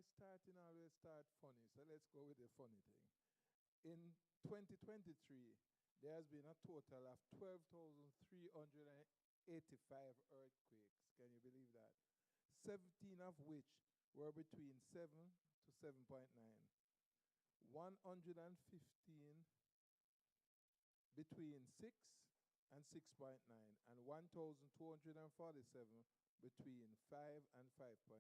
starting always start funny, so let's go with the funny thing. In 2023, there has been a total of 12,385 earthquakes. Can you believe that? 17 of which were between 7 to 7.9, 115 between 6 and 6.9, and 1,247 between 5 and 5.9.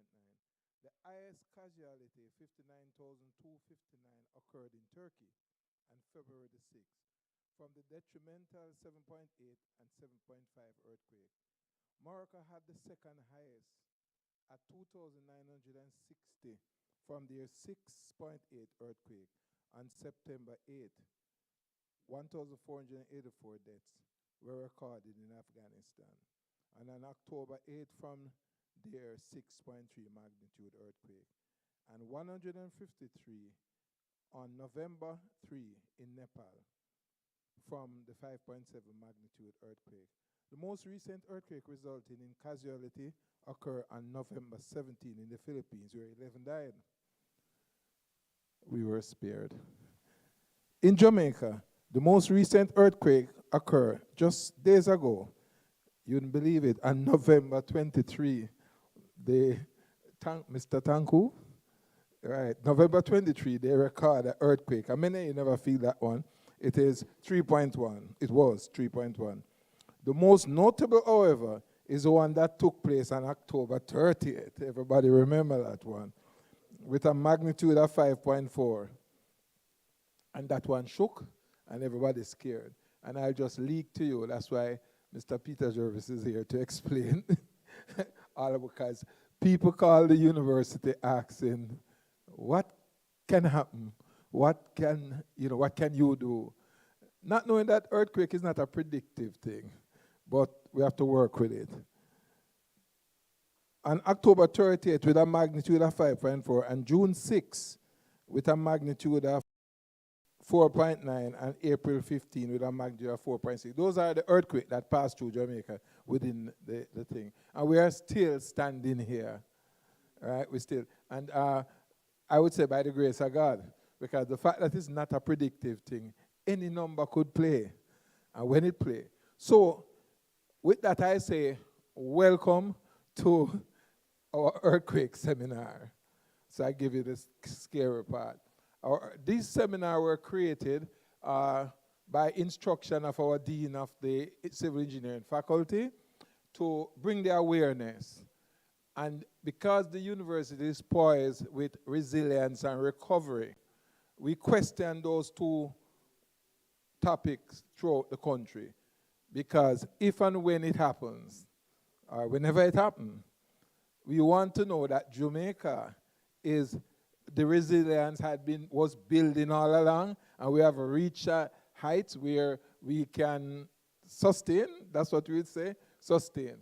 The highest casualty, 59,259, occurred in Turkey on February the 6th from the detrimental 7.8 and 7.5 earthquake. Morocco had the second highest at 2,960 from their 6.8 earthquake on September 8th. 1,484 deaths were recorded in Afghanistan. And on October 8th, from their 6.3 magnitude earthquake, and 153 on November 3 in Nepal from the 5.7 magnitude earthquake. The most recent earthquake resulting in casualty occurred on November 17 in the Philippines, where 11 died. We were spared. In Jamaica, the most recent earthquake occurred just days ago. You wouldn't believe it. On November 23, Mr. Tanku, right, November 23, they record an earthquake. I mean, you never feel that one. It is 3.1. It was 3.1. The most notable, however, is the one that took place on October 30th. Everybody remember that one, with a magnitude of 5.4. And that one shook, and everybody's scared. And I'll just leak to you. That's why Mr. Peter Jervis is here to explain. All because people call the university asking, what can happen? What can you do? Not knowing that earthquake is not a predictive thing, but we have to work with it. On October 30th with a magnitude of 5.4, and June 6th with a magnitude of 4.9, and April 15 with a magnitude of 4.6. Those are the earthquakes that passed through Jamaica within the thing. And we are still standing here, right? We still. And I would say by the grace of God, because the fact that it's not a predictive thing, any number could play, and when it play. So with that I say, welcome to our earthquake seminar. So I give you the scary part. These seminars were created by instruction of our Dean of the Civil Engineering Faculty to bring the awareness. And because the university is poised with resilience and recovery, we question those two topics throughout the country. Because if and when it happens, or whenever it happens, we want to know that Jamaica is the resilience was building all along, and we have reached heights where we can sustain. That's what we would say, sustain,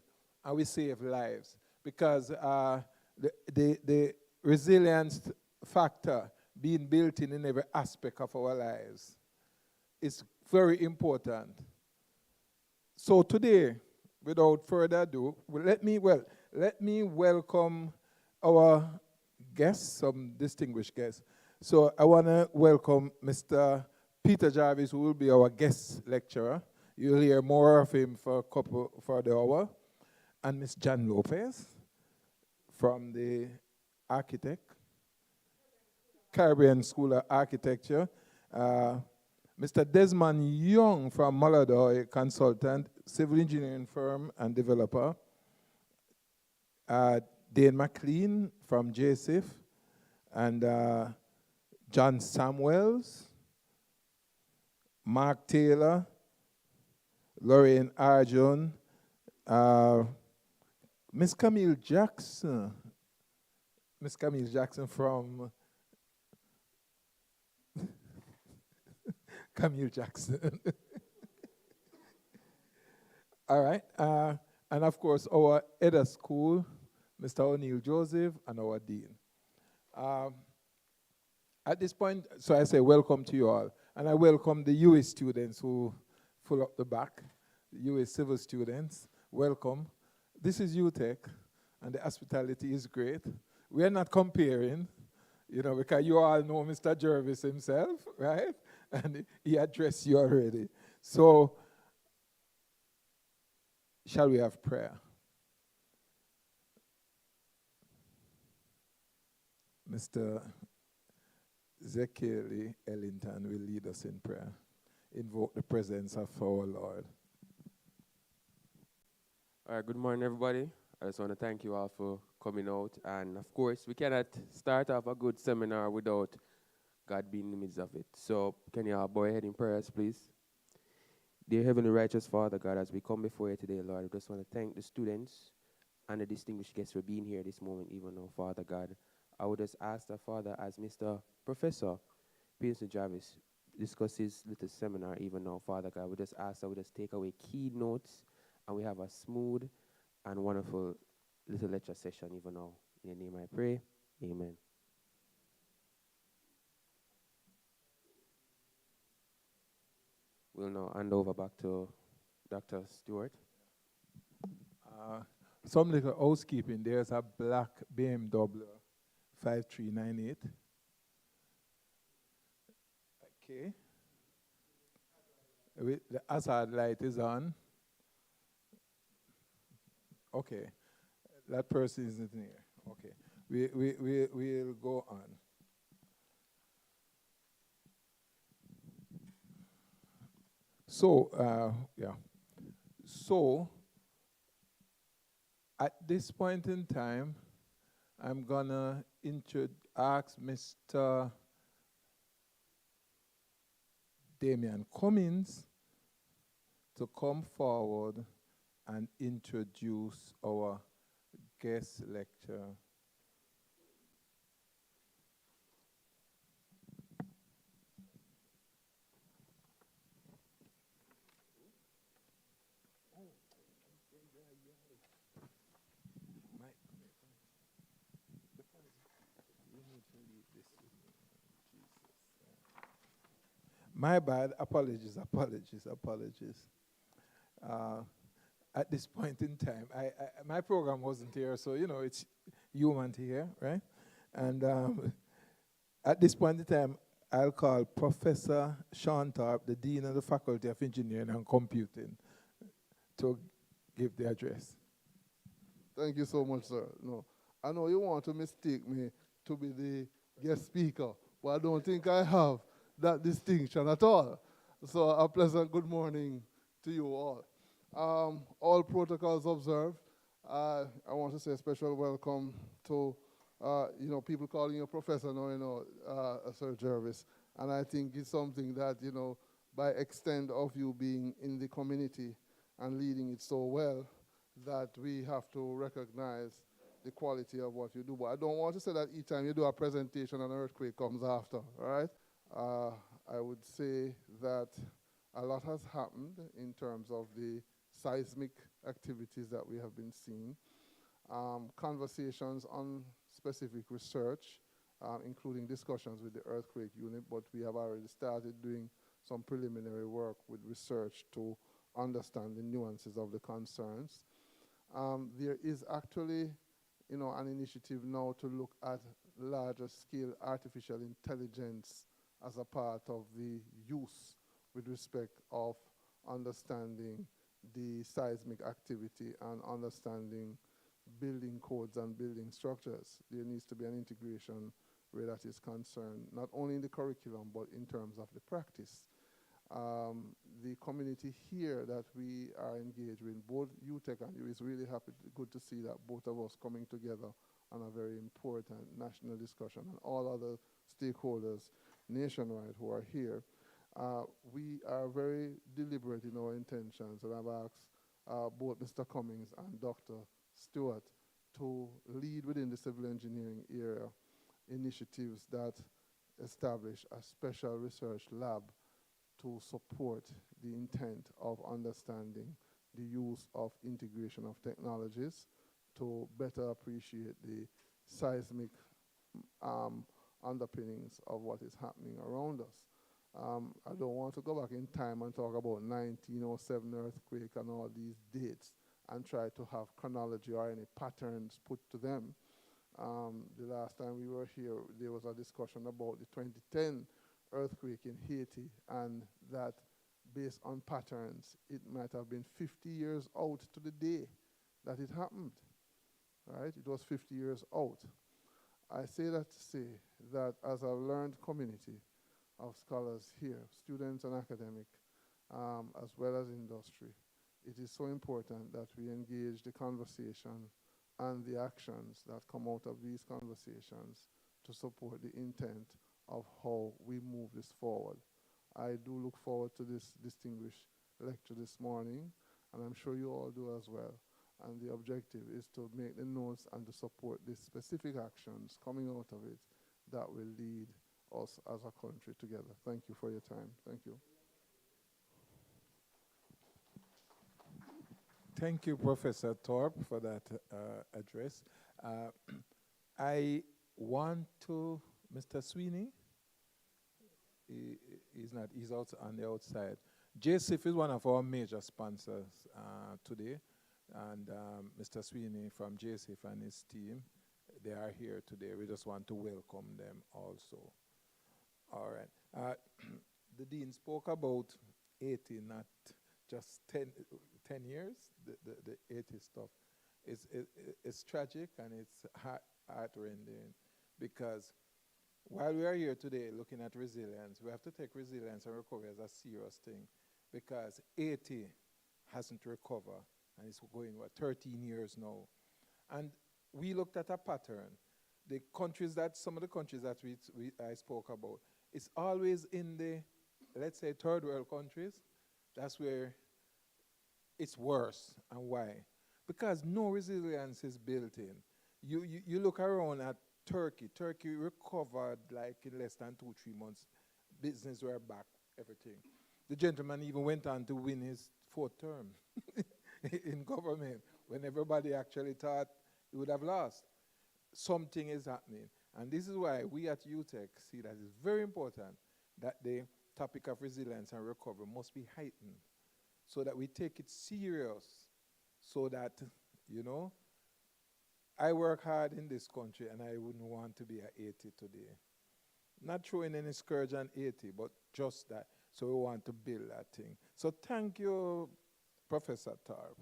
and we save lives, because the resilience factor being built in every aspect of our lives is very important. So today, without further ado, let me welcome our guests, some distinguished guests. So I want to welcome Mr. Peter Jarvis, who will be our guest lecturer. You'll hear more of him for the hour. And Ms. Jan Lopez from the Caribbean School of Architecture. Mr. Desmond Young from Maladoy Consultant, civil engineering firm and developer. Dane McLean from JSIF, and John Samuels, Mark Taylor, Lorraine Arjun, Miss Camille Jackson from Camille Jackson. All right, and of course our head of school, Mr. O'Neill Joseph, and our dean. At this point, so I say welcome to you all. And I welcome the UA students who fill up the back, the UA civil students. Welcome. This is UTech, and the hospitality is great. We are not comparing, Because you all know Mr. Jervis himself, right? And he addressed you already. So, shall we have prayer? Mr. Zekeli Ellington will lead us in prayer. Invoke the presence of our Lord. All right, good morning, everybody. I just want to thank you all for coming out. And of course, we cannot start off a good seminar without God being in the midst of it. So, can you all bow your head in prayers, please? Dear Heavenly Righteous Father, God, as we come before you today, Lord, we just want to thank the students and the distinguished guests for being here this moment, even though, Father God, I would just ask the Father, as Mr. Professor Pearson Jarvis discusses little seminar, even now, Father God, we just ask that we just take away key notes and we have a smooth and wonderful little lecture session, even now. In your name I pray. Amen. We'll now hand over back to Dr. Stewart. Some little housekeeping. There's a black BMW 5398. Okay. The hazard light is on. Okay. That person isn't here. Okay. We'll go on. So, yeah. So, at this point in time, I'm going to ask Mr. Damian Cummins to come forward and introduce our guest lecturer. My bad. Apologies. At this point in time, my program wasn't here, so it's human here, right? And at this point in time, I'll call Professor Sean Tharp, the Dean of the Faculty of Engineering and Computing, to give the address. Thank you so much, sir. No, I know you want to mistake me to be the guest speaker, but I don't think I have that distinction at all. So a pleasant good morning to you all. All protocols observed. I want to say a special welcome to people calling you professor now, Sir Jervis. And I think it's something that, by extent of you being in the community and leading it so well, that we have to recognize the quality of what you do. But I don't want to say that each time you do a presentation, an earthquake comes after, all right? I would say that a lot has happened in terms of the seismic activities that we have been seeing. Conversations on specific research, including discussions with the earthquake unit, but we have already started doing some preliminary work with research to understand the nuances of the concerns. There is actually, an initiative now to look at larger scale artificial intelligence as a part of the use with respect of understanding the seismic activity and understanding building codes and building structures. There needs to be an integration where that is concerned, not only in the curriculum, but in terms of the practice. The community here that we are engaged with, both UTech and you, is really good to see that both of us coming together on a very important national discussion, and all other stakeholders nationwide who are here. We are very deliberate in our intentions, and I've asked both Mr. Cummings and Dr. Stewart to lead within the civil engineering area initiatives that establish a special research lab to support the intent of understanding the use of integration of technologies to better appreciate the seismic underpinnings of what is happening around us. I don't want to go back in time and talk about 1907 earthquake and all these dates and try to have chronology or any patterns put to them. The last time we were here, there was a discussion about the 2010 earthquake in Haiti, and that based on patterns, it might have been 50 years out to the day that it happened, right? It was 50 years out. I say that to say that as a learned community of scholars here, students and academic, as well as industry, it is so important that we engage the conversation and the actions that come out of these conversations to support the intent of how we move this forward. I do look forward to this distinguished lecture this morning, and I'm sure you all do as well. And the objective is to make the notes and to support the specific actions coming out of it that will lead us as a country together. Thank you for your time. Thank you. Thank you, Professor Thorpe, for that address. I want to, Mr. Sweeney, he's not, he's out on the outside. JSIF is one of our major sponsors today, and Mr. Sweeney from JSIF and his team, they are here today. We just want to welcome them also. All right. The Dean spoke about 80, not just 10 years, the 80 stuff. It's tragic and it's heart-rending, because while we are here today looking at resilience, we have to take resilience and recovery as a serious thing, because 80 hasn't recovered, and it's going, 13 years now. And we looked at a pattern. The countries that, some of the countries that I spoke about, it's always in the, let's say, third world countries. That's where it's worse. And why? Because no resilience is built in. You look around at Turkey. Turkey recovered like in less than 2-3 months. Business were back, everything. The gentleman even went on to win his 4th term in government, when everybody actually thought he would have lost. Something is happening. And this is why we at UTEC see that it's very important that the topic of resilience and recovery must be heightened, so that we take it serious, so that, you know, I work hard in this country and I wouldn't want to be at 80 today. Not throwing any scourge on 80, but just that. So we want to build that thing. So thank you, Professor Thorpe.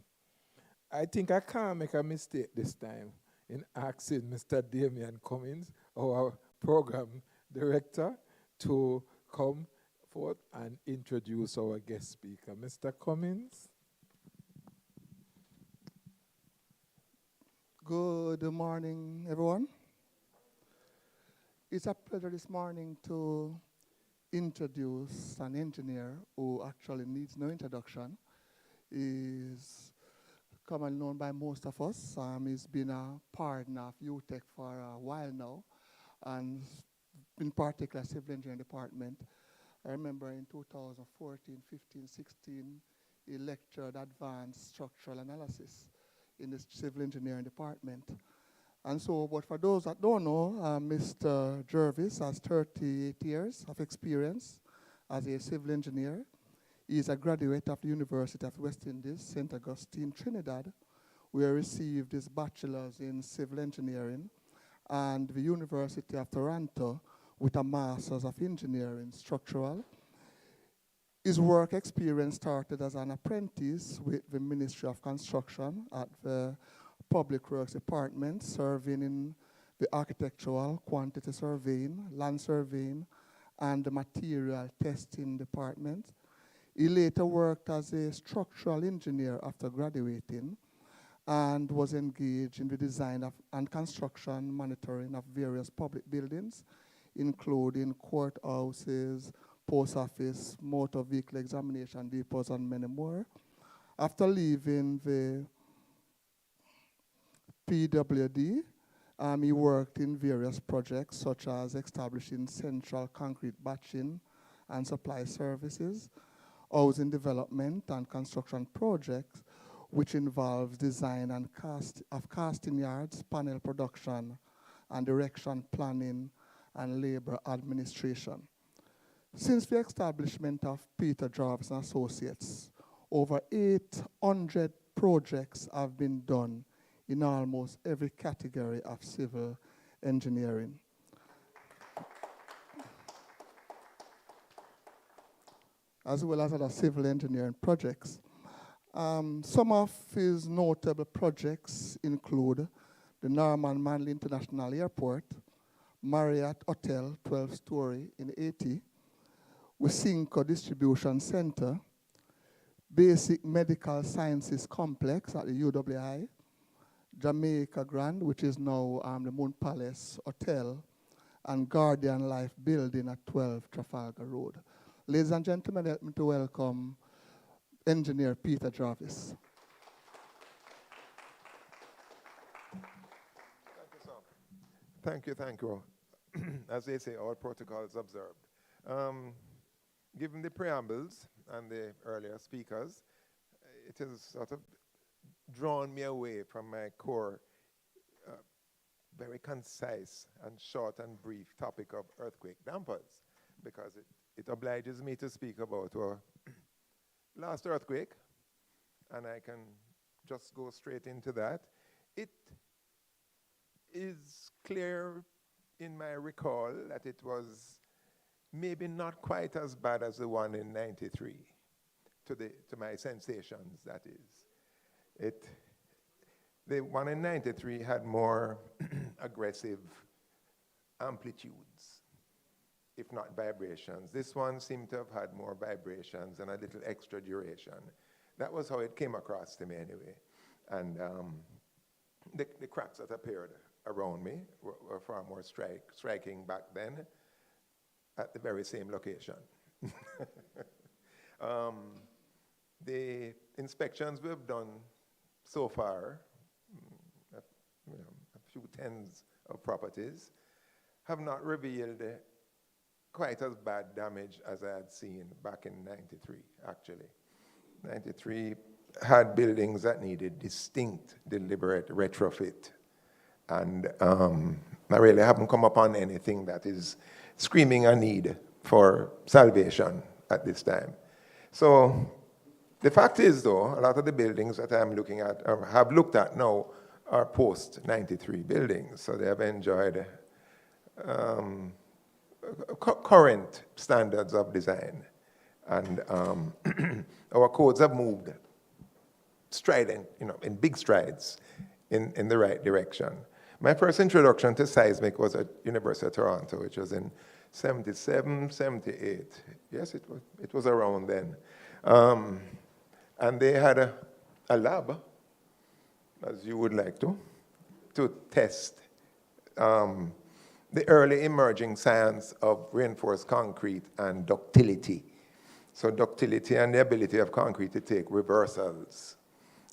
I think I can't make a mistake this time in asking Mr. Damian Cummins, our program director, to come forth and introduce our guest speaker. Mr. Cummins. Good morning, everyone. It's a pleasure this morning to introduce an engineer who actually needs no introduction. He's commonly known by most of us. He's been a partner of UTEC for a while now, and in particular civil engineering department. I remember in 2014, 15, 16, he lectured advanced structural analysis in the civil engineering department. And so, but for those that don't know, Mr. Jervis has 38 years of experience as a civil engineer. He is a graduate of the University of West Indies, St. Augustine, Trinidad, where he received his bachelor's in civil engineering, and the University of Toronto with a master's of engineering, structural. His work experience started as an apprentice with the Ministry of Construction at the Public Works Department, serving in the architectural, quantity surveying, land surveying, and the material testing department. He later worked as a structural engineer after graduating, and was engaged in the design of and construction monitoring of various public buildings, including courthouses, post office, motor vehicle examination depots, and many more. After leaving the PWD, he worked in various projects, such as establishing central concrete batching and supply services, housing development and construction projects, which involves design and casting yards, panel production, and erection planning and labor administration. Since the establishment of Peter Jarvis and Associates, over 800 projects have been done in almost every category of civil engineering. As well as other civil engineering projects. Some of his notable projects include the Norman Manley International Airport, Marriott Hotel, 12-story in Haiti, Wysinco Distribution Center, Basic Medical Sciences Complex at the UWI, Jamaica Grand, which is now the Moon Palace Hotel, and Guardian Life Building at 12 Trafalgar Road. Ladies and gentlemen, help me to welcome Engineer Peter Jarvis. Thank you. As they say, all protocols observed. Given the preambles and the earlier speakers, it has sort of drawn me away from my core, very concise and short and brief topic of earthquake dampers, because it obliges me to speak about our last earthquake, and I can just go straight into that. It is clear in my recall that it was maybe not quite as bad as the one in '93, to my sensations, that is. The one in '93 had more aggressive amplitudes, if not vibrations. This one seemed to have had more vibrations and a little extra duration. That was how it came across to me anyway. And the cracks that appeared around me were far more striking back then at the very same location. The inspections we've done so far, a few tens of properties, have not revealed quite as bad damage as I had seen back in '93, actually. '93 had buildings that needed distinct, deliberate retrofit. And I really haven't come upon anything that is screaming a need for salvation at this time. So the fact is, though, a lot of the buildings that I'm looking at, or have looked at now, are post-'93 buildings. So they have enjoyed current standards of design. And our codes have moved strident, in big strides in the right direction. My first introduction to seismic was at University of Toronto, which was in '77, '78. Yes, it was around then. And they had a lab, as you would like to test the early emerging science of reinforced concrete and ductility. So ductility and the ability of concrete to take reversals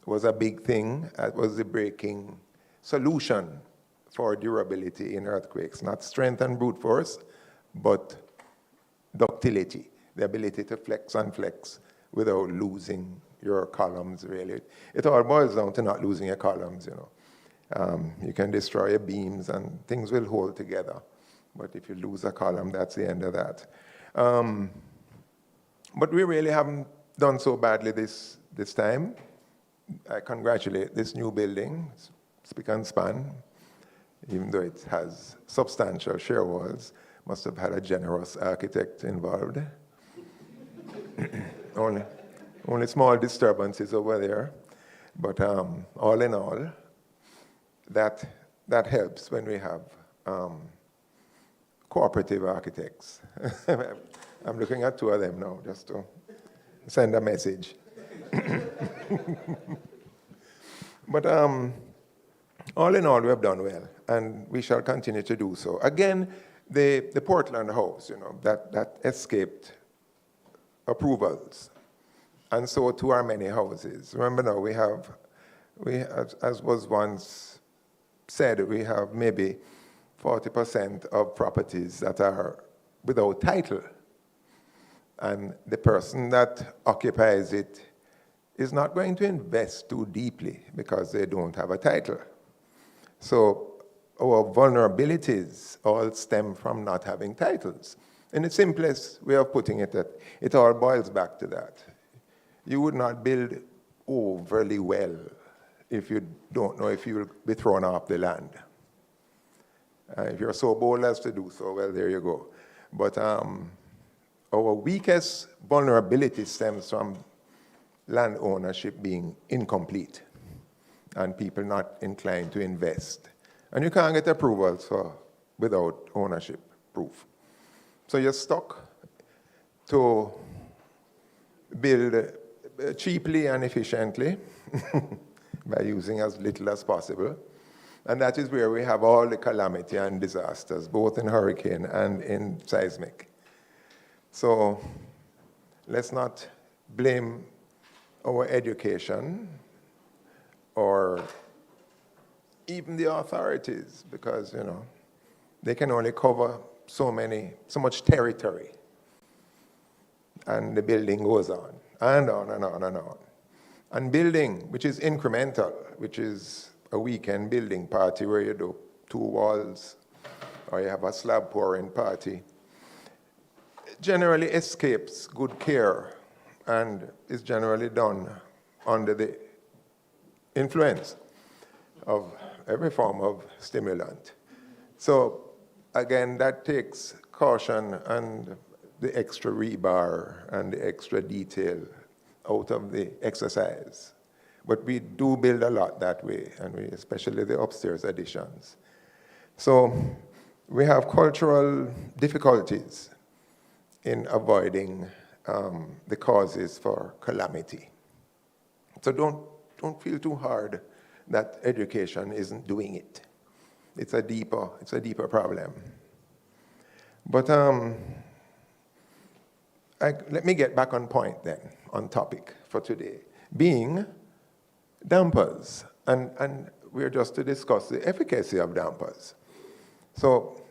was a big thing. It was the breaking solution for durability in earthquakes. Not strength and brute force, but ductility, the ability to flex and flex without losing your columns, really. It all boils down to not losing your columns, You can destroy your beams and things will hold together. But if you lose a column, that's the end of that. But we really haven't done so badly this time. I congratulate this new building, spick and span, even though it has substantial shear walls. Must have had a generous architect involved. Only small disturbances over there. But all in all, that helps when we have cooperative architects. I'm looking at two of them now, just to send a message. But all in all, we have done well, and we shall continue to do so. Again, the Portland house, that escaped approvals, and so too are many houses. Remember now, we have, as was once said, we have maybe 40% of properties that are without title. And the person that occupies it is not going to invest too deeply because they don't have a title. So our vulnerabilities all stem from not having titles. In the simplest way of putting it, that it all boils back to that. You would not build overly well if you don't know if you will be thrown off the land. If you're so bold as to do so, well, there you go. But our weakest vulnerability stems from land ownership being incomplete and people not inclined to invest. And you can't get approvals without ownership proof. So you're stuck to build cheaply and efficiently by using as little as possible. And that is where we have all the calamity and disasters, both in hurricane and in seismic. So let's not blame our education or even the authorities, because, you know, they can only cover so much territory. And the building goes on and on and on and on. And building, which is incremental, which is a weekend building party where you do 2 walls or you have a slab pouring party, generally escapes good care and is generally done under the influence of every form of stimulant. So again, that takes caution and the extra rebar and the extra detail out of the exercise. But we do build a lot that way, and especially the upstairs additions. So we have cultural difficulties in avoiding the causes for calamity. So don't feel too hard that education isn't doing it. It's a deeper problem. But let me get back on point then, on topic for today, being dampers. And we're just to discuss the efficacy of dampers. So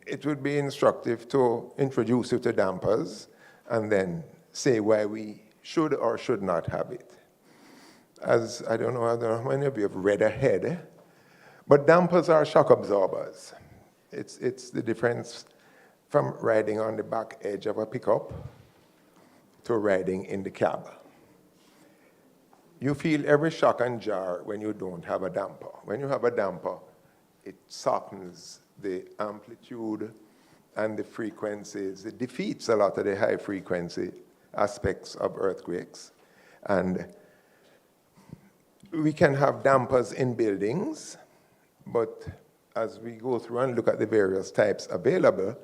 it would be instructive to introduce you to dampers and then say why we should or should not have it. As I don't know how many of you have read ahead, but dampers are shock absorbers. It's the difference from riding on the back edge of a pickup to riding in the cab. You feel every shock and jar when you don't have a damper. When you have a damper, it softens the amplitude and the frequencies. It defeats a lot of the high frequency aspects of earthquakes. And we can have dampers in buildings, but as we go through and look at the various types available,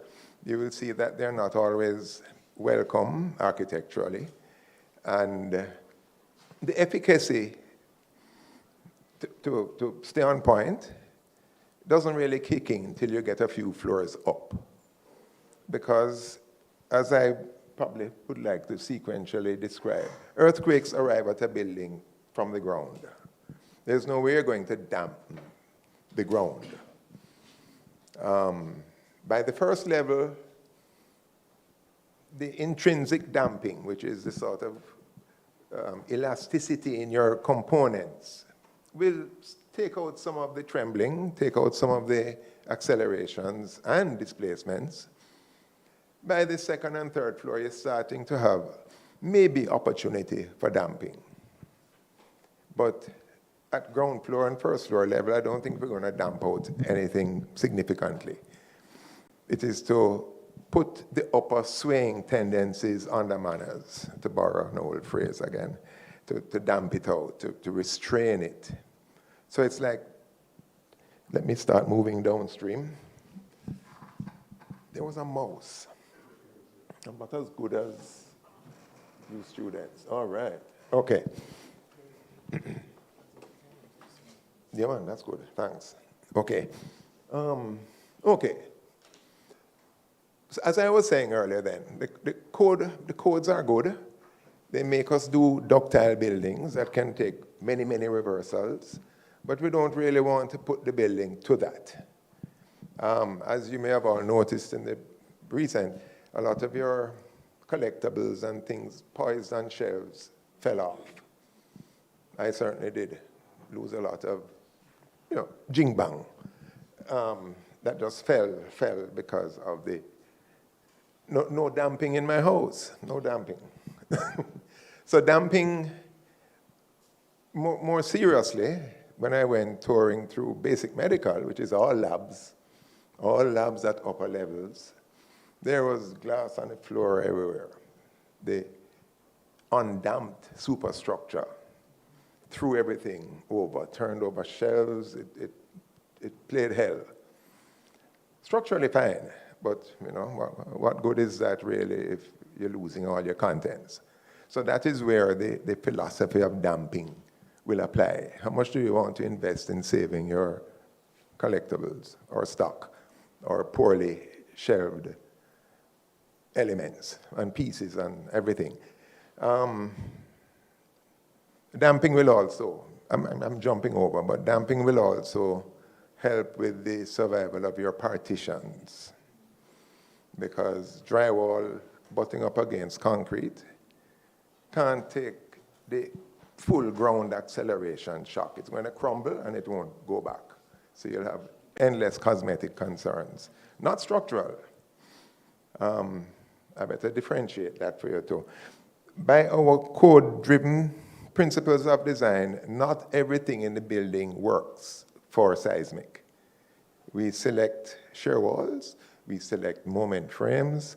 you will see that they're not always welcome architecturally. And the efficacy, to stay on point, doesn't really kick in until you get a few floors up. Because, as I probably would like to sequentially describe, earthquakes arrive at a building from the ground. There's no way you're going to dampen the ground. By the first level, the intrinsic damping, which is the sort of elasticity in your components, will take out some of the trembling, take out some of the accelerations and displacements. By the second and third floor, you're starting to have maybe opportunity for damping. But at ground floor and first floor level, I don't think we're going to damp out anything significantly. It is to put the upper swaying tendencies under manners, to borrow an old phrase again, to damp it out, to restrain it. So it's like, let me start moving downstream. There was a mouse. I'm not as good as you students. All right. Okay. Yeah, man, that's good. Thanks. Okay. Okay. So as I was saying earlier then, the codes are good. They make us do ductile buildings that can take many, many reversals, but we don't really want to put the building to that. As you may have all noticed in the recent, a lot of your collectibles and things poised on shelves fell off. I certainly did lose a lot of, jing bang, that just fell because of the no damping in my house, no damping. So damping more seriously, when I went touring through basic medical, which is all labs at upper levels, there was glass on the floor everywhere. The undamped superstructure threw everything over, turned over shelves, it played hell. Structurally fine, but what good is that really if you're losing all your contents? So that is where the philosophy of damping will apply. How much do you want to invest in saving your collectibles or stock or poorly shelved elements and pieces and everything? Damping will also, I'm jumping over, but damping will also help with the survival of your partitions, because drywall butting up against concrete can't take the full ground acceleration shock. It's going to crumble and it won't go back. So you'll have endless cosmetic concerns, not structural. I better differentiate that for you too. By our code-driven principles of design, not everything in the building works for seismic. We select shear walls, we select moment frames,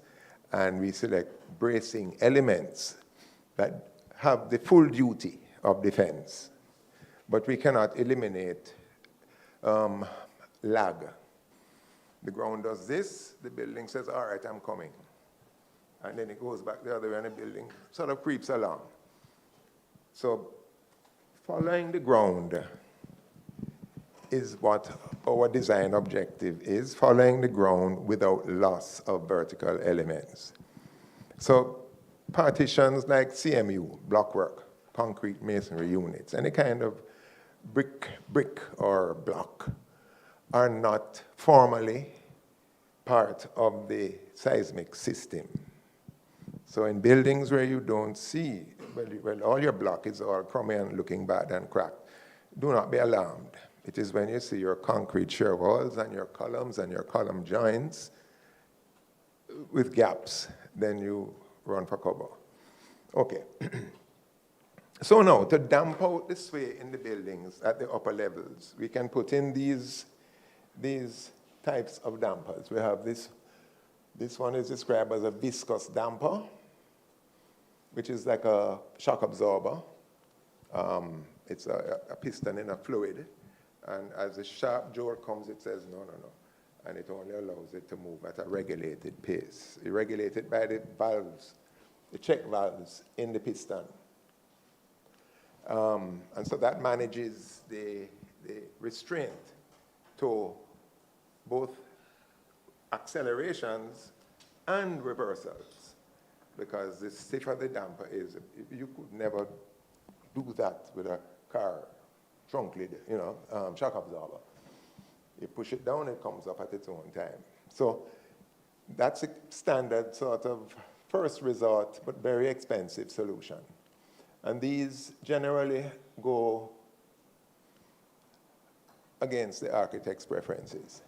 and we select bracing elements that have the full duty of defense. But we cannot eliminate lag. The ground does this, the building says, all right, I'm coming. And then it goes back the other way and the building sort of creeps along. So following the ground is what our design objective is, following the ground without loss of vertical elements. So partitions like CMU, blockwork, concrete masonry units, any kind of brick or block are not formally part of the seismic system. So in buildings where you don't see, well, all your block is all crummy and looking bad and cracked, do not be alarmed. It is when you see your concrete shear walls and your columns and your column joints with gaps, then you run for cover. Okay. So now, to damp out the sway in the buildings at the upper levels, we can put in these types of dampers. We have this one is described as a viscous damper, which is like a shock absorber. It's a piston in a fluid. And as the sharp jolt comes, it says, no. And it only allows it to move at a regulated pace. It's regulated by the valves, the check valves in the piston. And so that manages the restraint to both accelerations and reversals, because the stiffer the damper is, you could never do that with a car trunk lid, shock absorber. You push it down, it comes up at its own time. So that's a standard sort of first resort, but very expensive solution. And these generally go against the architect's preferences.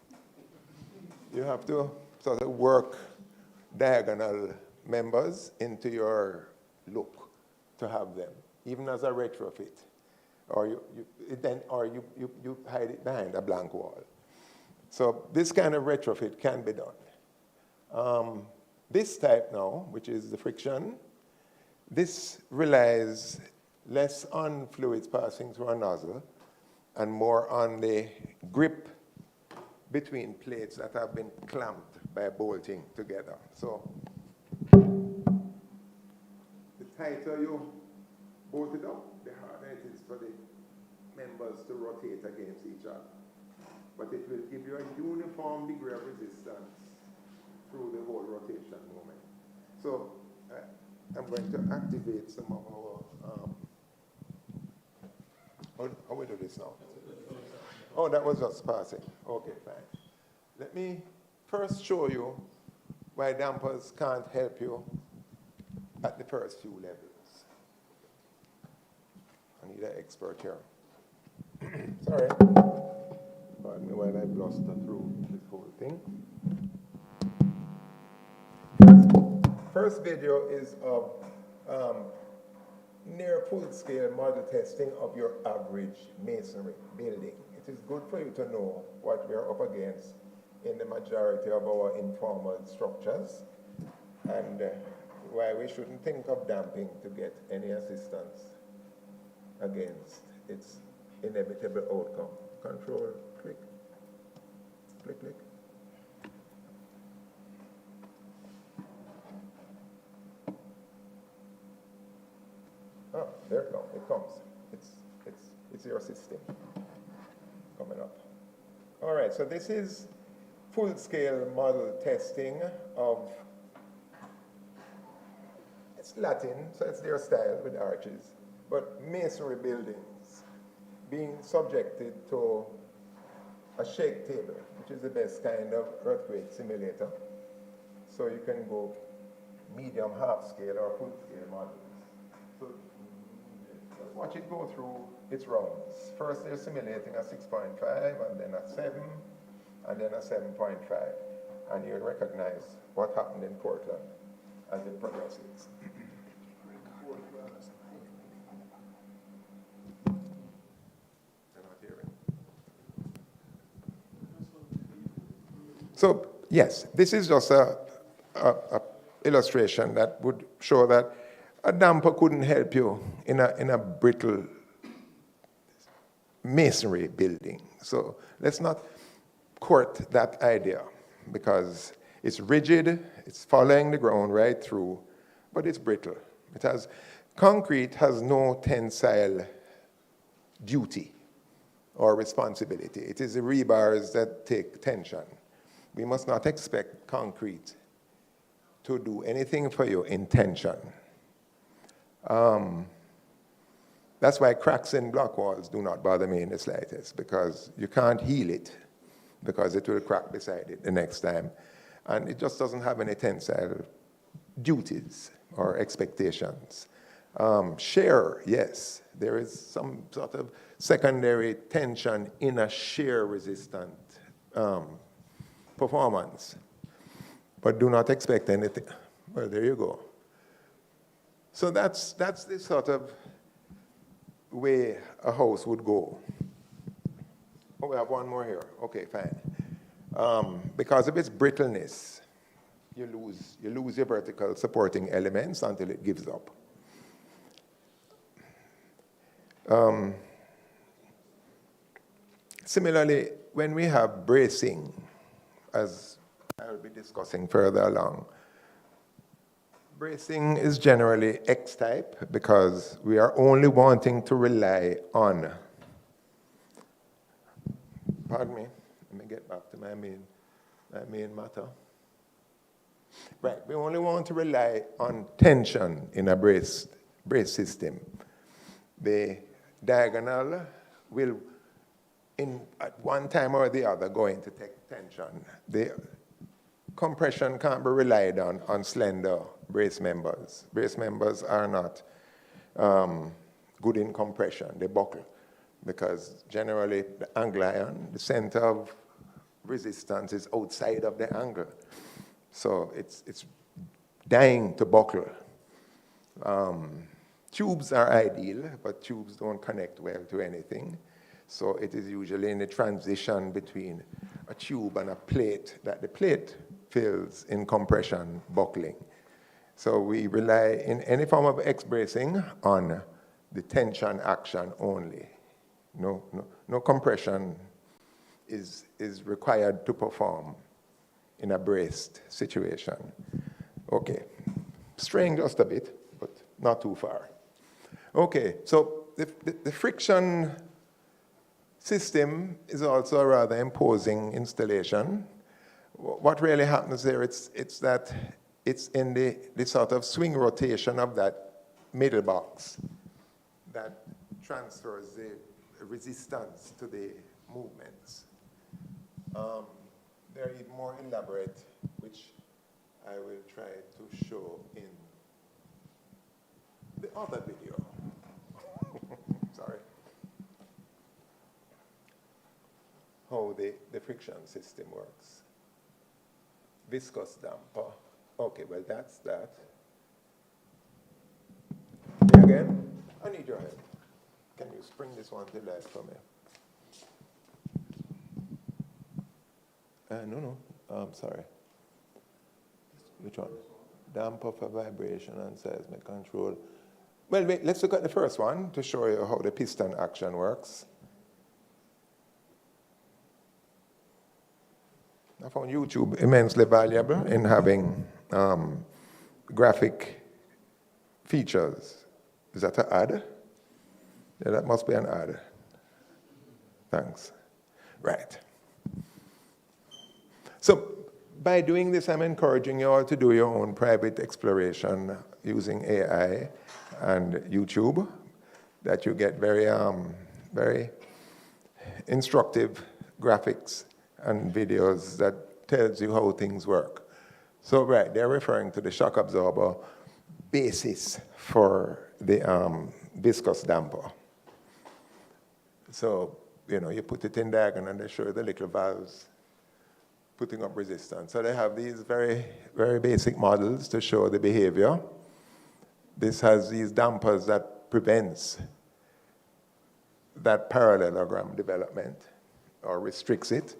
You have to sort of work diagonal members into your look to have them, even as a retrofit. Or you hide it behind a blank wall. So this kind of retrofit can be done. This type now, which is the friction, this relies less on fluids passing through a nozzle and more on the grip between plates that have been clamped by bolting together. So the tighter you bolt it up, the harder it is for the members to rotate against each other. But it will give you a uniform degree of resistance through the whole rotation moment. So I'm going to activate some of our, how we do this now? Oh, that was just passing. Okay, fine. Let me first show you why dampers can't help you at the first few levels. I need an expert here. Sorry. Pardon me while I bluster through this whole thing. First video is of near full-scale model testing of your average masonry building. It is good for you to know what we are up against in the majority of our informal structures, and why we shouldn't think of damping to get any assistance against its inevitable outcome. Control, click, click, click. Oh, there it comes. It comes. It's your system coming up. All right, so this is full-scale model testing of, it's Latin, so it's their style with arches, but masonry buildings being subjected to a shake table, which is the best kind of earthquake simulator. So you can go medium, half-scale, or full-scale models. So just watch it go through its rounds. First they're simulating a 6.5, and then a 7, and then a 7.5. And you'll recognize what happened in Portland as it progresses. So yes, this is just a illustration that would show that a damper couldn't help you in a brittle masonry building. So let's not court that idea, because it's rigid, it's following the ground right through, but it's brittle. Concrete has no tensile duty or responsibility. It is the rebars that take tension. We must not expect concrete to do anything for you in tension. That's why cracks in block walls do not bother me in the slightest, because you can't heal it, because it will crack beside it the next time. And it just doesn't have any tensile duties or expectations. Shear, yes, there is some sort of secondary tension in a shear resistant performance, but do not expect anything. Well, there you go. So that's the sort of way a house would go. Oh, we have one more here. Okay, fine. Because of its brittleness, you lose your vertical supporting elements until it gives up. Similarly, when we have bracing, as I will be discussing further along, bracing is generally X-type because we are only wanting to rely on, pardon me, let me get back to my main matter. Right, we only want to rely on tension in a brace system. The diagonal will, at one time or the other, go into tension. The compression can't be relied on slender brace members. Brace members are not good in compression. They buckle because generally the angle iron, the center of resistance, is outside of the angle. So it's dying to buckle. Tubes are ideal, but tubes don't connect well to anything. So it is usually in the transition between a tube and a plate that the plate feels in compression buckling. So we rely in any form of X-bracing on the tension action only. No compression is required to perform in a braced situation. Okay, straying just a bit, but not too far. Okay, so the friction system is also a rather imposing installation. What really happens there, it's that it's in the sort of swing rotation of that middle box that transfers the resistance to the movements. They're even more elaborate, which I will try to show in the other video. Sorry. How the friction system works. Viscous damper. Okay, well, that's that. Again. I need your help. Can you spring this one to life for me? No. Sorry. Which one? Damper for vibration and seismic control. Well, wait, let's look at the first one to show you how the piston action works. I found YouTube immensely valuable in having graphic features. Is that an ad? Yeah, that must be an ad. Thanks. Right. So by doing this, I'm encouraging you all to do your own private exploration using AI and YouTube, that you get very instructive graphics and videos that tells you how things work. So right, they're referring to the shock absorber basis for the viscous damper. So, you put it in diagonal and they show you the little valves putting up resistance. So they have these very, very basic models to show the behavior. This has these dampers that prevents that parallelogram development or restricts it.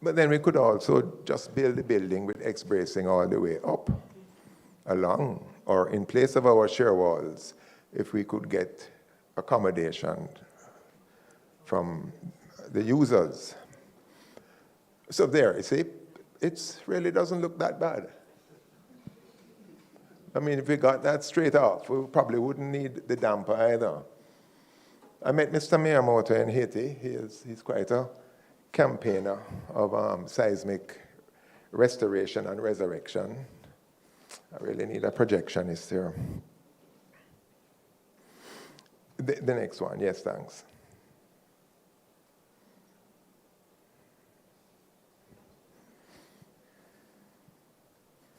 But then we could also just build the building with X bracing all the way up, along, or in place of our shear walls, if we could get accommodation from the users. So there, you see, it really doesn't look that bad. I mean, if we got that straight off, we probably wouldn't need the damper either. I met Mr. Miyamoto in Haiti. He's quite a campaigner of seismic restoration and resurrection. I really need a projectionist here. The next one, yes, thanks.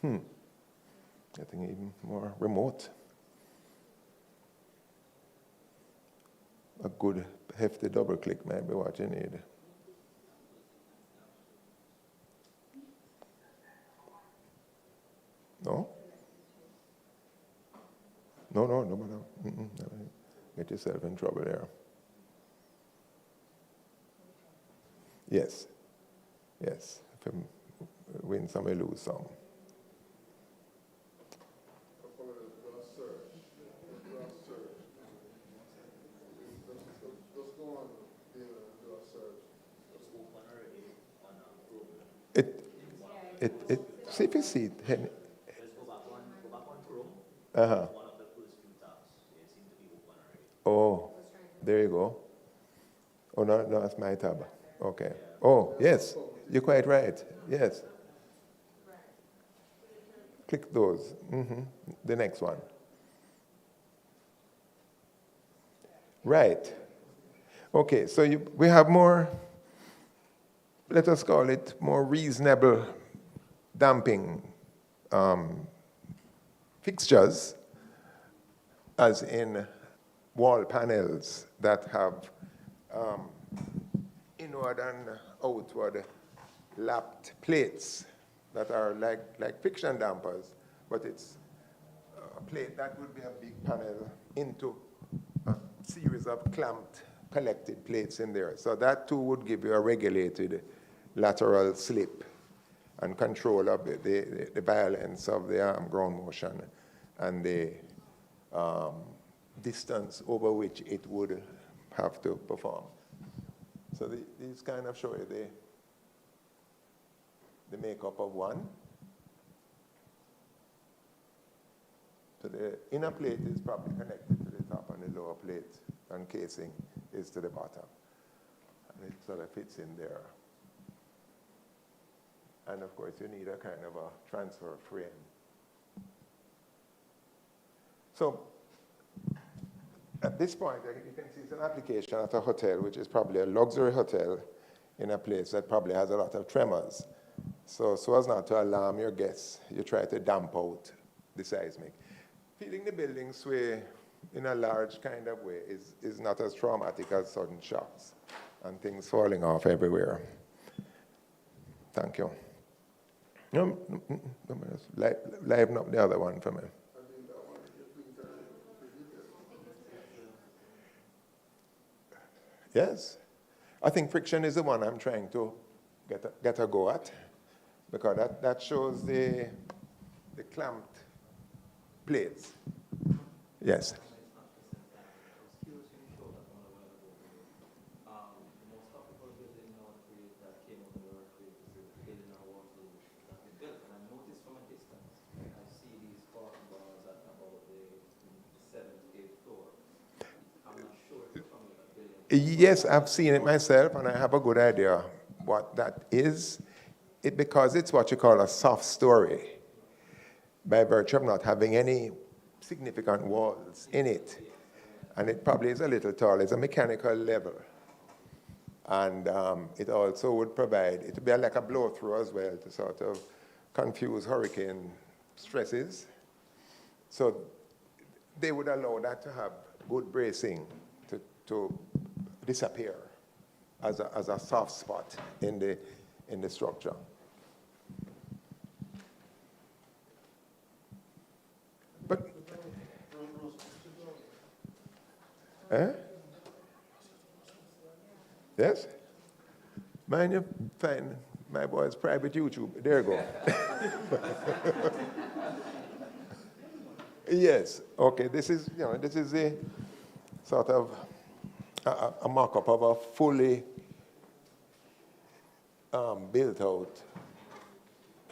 Getting even more remote. A good hefty double click may be what you need. No? No. Get yourself in trouble there. Yes. If you win some, you lose some. See if you see it. Just go back on Chrome. One of the first few tabs. They seem to be open already. Oh, there you go. Oh, no, that's my tab. Okay. Oh, yes, you're quite right. Yes. Click those. The next one. Right. Okay, so we have more, let us call it more reasonable damping fixtures, as in wall panels that have inward and outward lapped plates that are like friction dampers, but it's a plate that would be a big panel into a series of clamped collected plates in there. So that too would give you a regulated lateral slip and control of the violence of the ground motion and the distance over which it would have to perform. So these kind of show you the makeup of one. So the inner plate is probably connected to the top, and the lower plate and casing is to the bottom. And it sort of fits in there. And of course, you need a kind of a transfer frame. So at this point, you can see it's an application at a hotel, which is probably a luxury hotel in a place that probably has a lot of tremors. So as not to alarm your guests, you try to damp out the seismic. Feeling the building sway in a large kind of way is not as traumatic as sudden shocks and things falling off everywhere. Thank you. No, liven up the other one for me. I think Yes. I think friction is the one I'm trying to get a go at, because that shows the clamped plates. Yes. Most capital building in North Korea that came out of the earthquake is the building I want to that we built. And I noticed from a distance, I see these parking bars at about the 7th, 8th floor. I'm not sure if you're familiar with that building. Yes, I've seen it myself, and I have a good idea what that is. Because it's what you call a soft story, by virtue of not having any significant walls in it. And it probably is a little tall. It's a mechanical level. And it also would provide, it would be like a blow-through as well to sort of confuse hurricane stresses. So they would allow that to have good bracing to disappear as a soft spot in the structure. But, yes? Mind you, find my boy's private YouTube. There you go. Yes. Okay. This is a sort of a mock-up of a fully built-out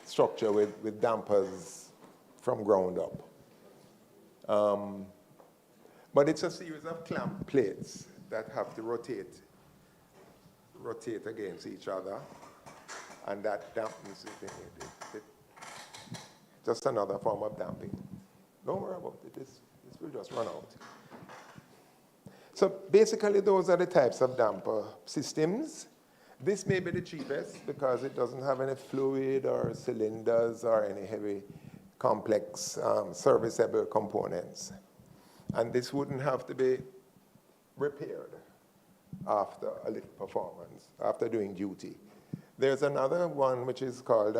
structure with dampers from ground up. But it's a series of clamp plates that have to rotate against each other, and that dampens it. Just another form of damping. Don't worry about it. This will just run out. So basically, those are the types of damper systems. This may be the cheapest because it doesn't have any fluid or cylinders or any heavy, complex, serviceable components. And this wouldn't have to be repaired after a little performance, after doing duty. There's another one which is called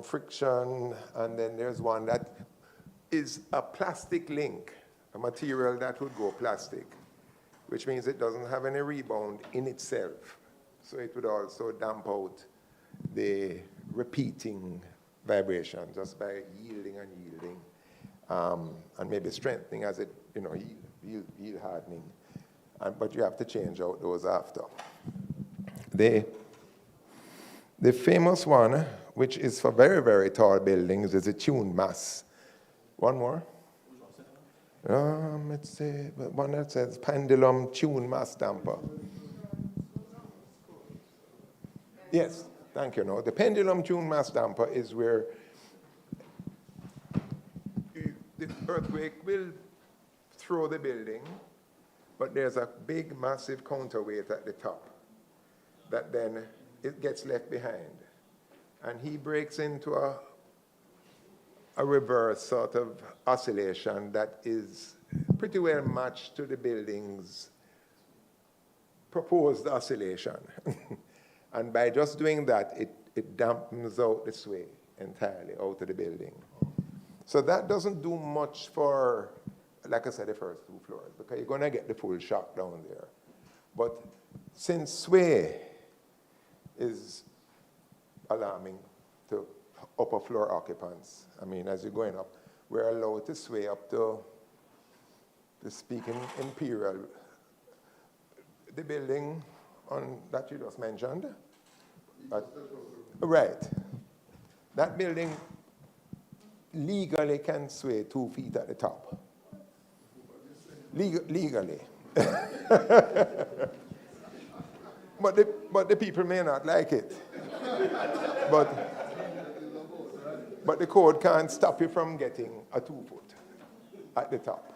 friction, and then there's one that is a plastic link, a material that would go plastic, which means it doesn't have any rebound in itself. So it would also damp out the repeating vibration just by yielding and yielding, and maybe strengthening as it, yield hardening. But you have to change out those after. The famous one, which is for very, very tall buildings, is a tuned mass. One more? It's one that says pendulum tuned mass damper. Yes, thank you. No, the pendulum tuned mass damper is where the earthquake will throw the building, but there's a big, massive counterweight at the top that then it gets left behind. And he breaks into a reverse sort of oscillation that is pretty well matched to the building's proposed oscillation. And by just doing that, it dampens out the sway entirely out of the building. So that doesn't do much for, like I said, the first 2 floors, because you're going to get the full shock down there. But since sway is alarming to upper floor occupants, I mean, as you're going up, we're allowed to sway up to speak in Imperial. The building that you just mentioned, right. That building legally can sway 2 feet at the top. Legally. But the people may not like it. But the code can't stop you from getting a 2-foot at the top.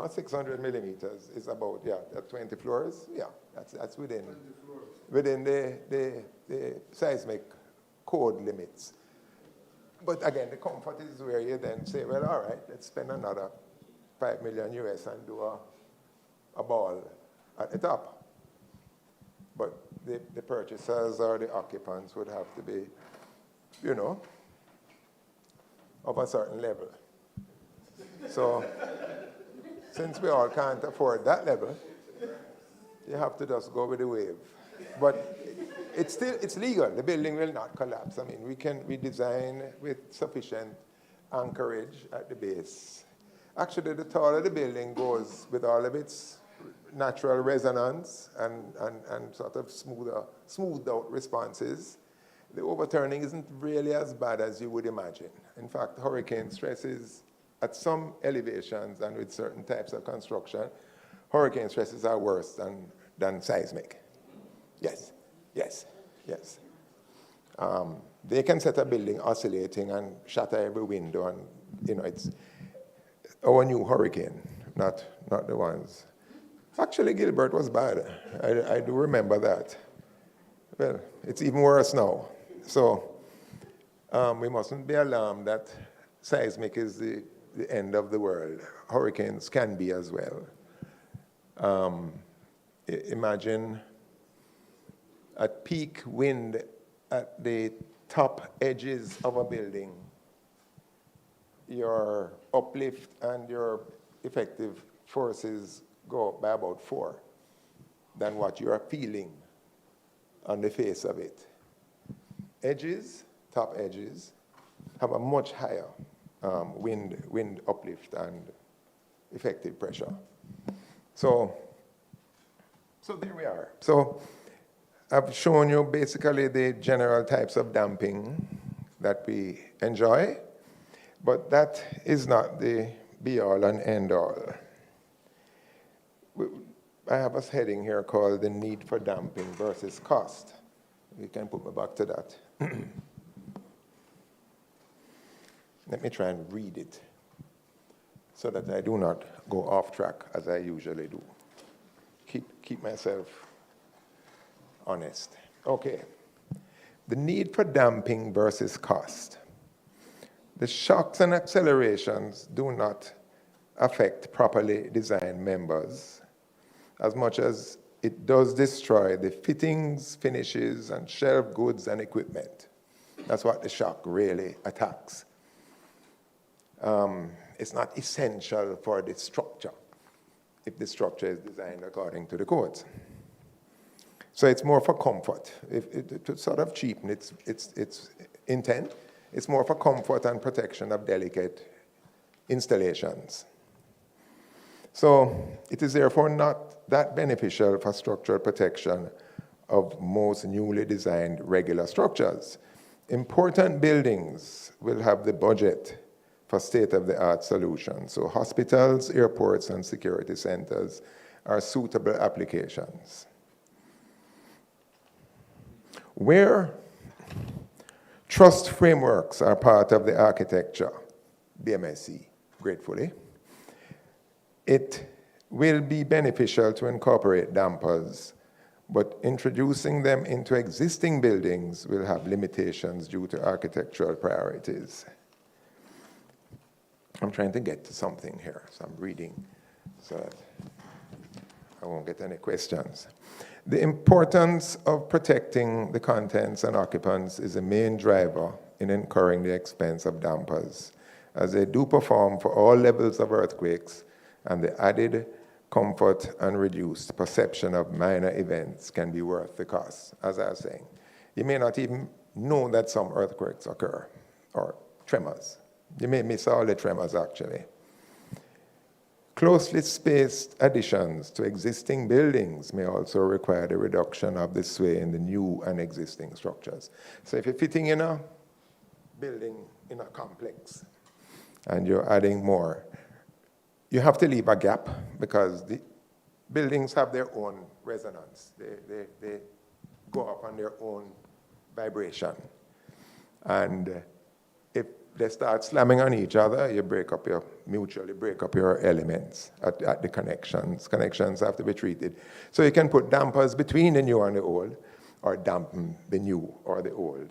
600 millimeters is about, at 20 floors. Yeah, that's within the seismic code limits. But again, the comfort is where you then say, well, all right, let's spend another $5 million US and do a ball at the top. But the purchasers or the occupants would have to be, of a certain level. So since we all can't afford that level, you have to just go with the wave. But it's legal. The building will not collapse. I mean, we design with sufficient anchorage at the base. Actually, the taller the building goes with all of its natural resonance and sort of smoothed out responses, the overturning isn't really as bad as you would imagine. In fact, hurricane stresses at some elevations and with certain types of construction, hurricane stresses are worse than seismic. Yes, yes, yes. They can set a building oscillating and shatter every window, and it's our new hurricane, not the ones. Actually, Gilbert was bad. I do remember that. Well, it's even worse now. So we mustn't be alarmed that seismic is the end of the world. Hurricanes can be as well. Imagine at peak wind at the top edges of a building, your uplift and your effective forces go up by about 4 than what you are feeling on the face of it. Edges, top edges, have a much higher wind uplift and effective pressure. So there we are. So I've shown you basically the general types of damping that we enjoy, but that is not the be-all and end-all. I have a heading here called the need for damping versus cost. You can put me back to that. Let me try and read it so that I do not go off track as I usually do. Keep myself honest. Okay. The need for damping versus cost. The shocks and accelerations do not affect properly designed members as much as it does destroy the fittings, finishes, and shelf goods and equipment. That's what the shock really attacks. It's not essential for the structure if the structure is designed according to the codes. So it's more for comfort. To sort of cheapen its intent, it's more for comfort and protection of delicate installations. So it is therefore not that beneficial for structural protection of most newly designed regular structures. Important buildings will have the budget for state-of-the-art solutions. So hospitals, airports, and security centers are suitable applications. Where trust frameworks are part of the architecture, BMSC, gratefully, it will be beneficial to incorporate dampers, but introducing them into existing buildings will have limitations due to architectural priorities. I'm trying to get to something here, so I'm reading so that I won't get any questions. The importance of protecting the contents and occupants is a main driver in incurring the expense of dampers, as they do perform for all levels of earthquakes, and the added comfort and reduced perception of minor events can be worth the cost. As I was saying, you may not even know that some earthquakes occur, or tremors. You may miss all the tremors, actually. Closely spaced additions to existing buildings may also require the reduction of the sway in the new and existing structures. So if you're fitting in a building in a complex and you're adding more, you have to leave a gap because the buildings have their own resonance. They go up on their own vibration. And if they start slamming on each other, you mutually break up your elements at the connections. Connections have to be treated. So you can put dampers between the new and the old, or dampen the new or the old.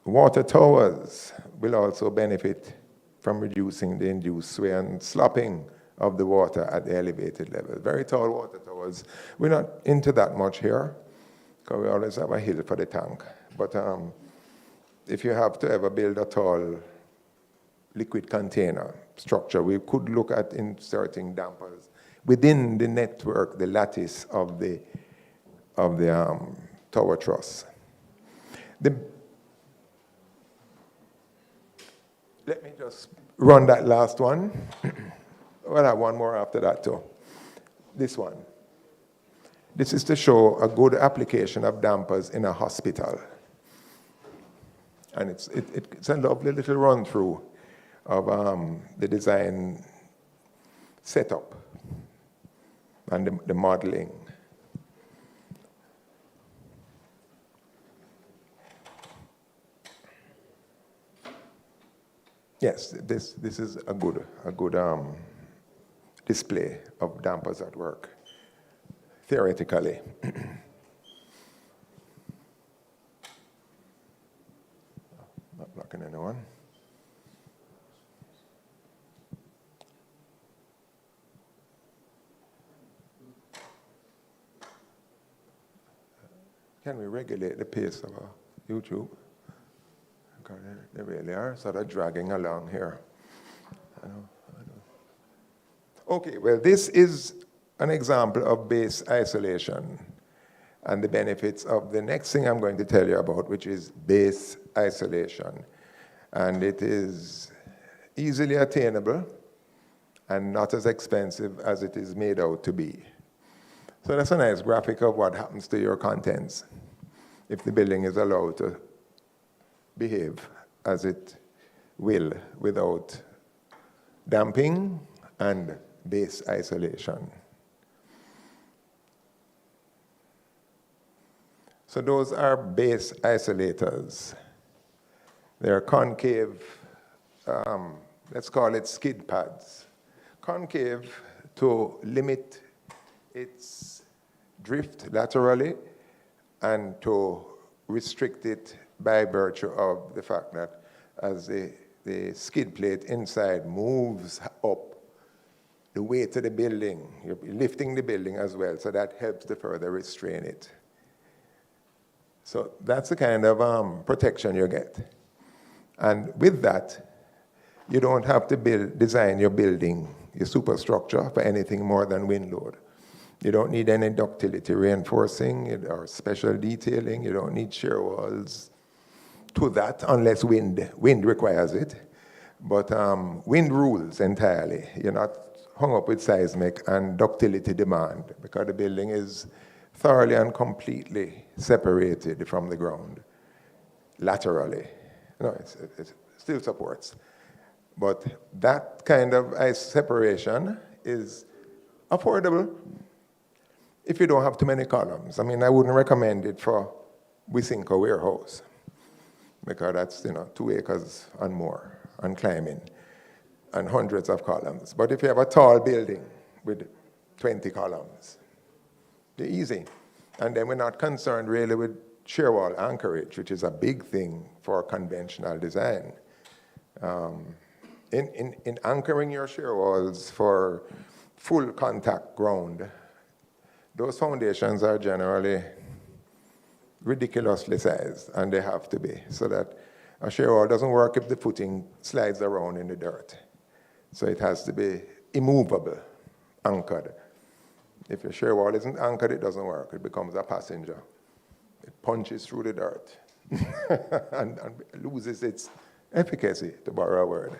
Water towers will also benefit from reducing the induced sway and slopping of the water at the elevated level. Very tall water towers. We're not into that much here, because we always have a hill for the tank. But if you have to ever build a tall liquid container structure. We could look at inserting dampers within the network, the lattice of the tower truss. Let me just run that last one. We'll have one more after that too. This one. This is to show a good application of dampers in a hospital. And it's a lovely little run through of the design setup and the modeling. Yes, this is a good display of dampers at work, theoretically. Not blocking anyone. Can we regulate the pace of YouTube? Because they really are sort of dragging along here. I know. Okay, well, this is an example of base isolation and the benefits of the next thing I'm going to tell you about, which is base isolation. And it is easily attainable and not as expensive as it is made out to be. So that's a nice graphic of what happens to your contents if the building is allowed to behave as it will without damping and base isolation. So those are base isolators. They're concave, let's call it skid pads. Concave to limit its drift laterally and to restrict it by virtue of the fact that as the skid plate inside moves up the weight of the building, you're lifting the building as well, so that helps to further restrain it. So that's the kind of protection you get. And with that, you don't have to design your building, your superstructure, for anything more than wind load. You don't need any ductility reinforcing or special detailing. You don't need shear walls to that unless wind requires it. But wind rules entirely. You're not hung up with seismic and ductility demand because the building is thoroughly and completely separated from the ground laterally. No, it still supports. But that kind of ice separation is affordable if you don't have too many columns. I mean, I wouldn't recommend it for Wisynco warehouse because that's 2 acres and more and climbing and hundreds of columns. But if you have a tall building with 20 columns, they're easy. And then we're not concerned really with shear wall anchorage, which is a big thing for conventional design. In anchoring your shear walls for full contact ground, those foundations are generally ridiculously sized, and they have to be, so that a shear wall doesn't work if the footing slides around in the dirt. So it has to be immovable, anchored. If your shear wall isn't anchored, it doesn't work. It becomes a passenger. It punches through the dirt and loses its efficacy, to borrow a word.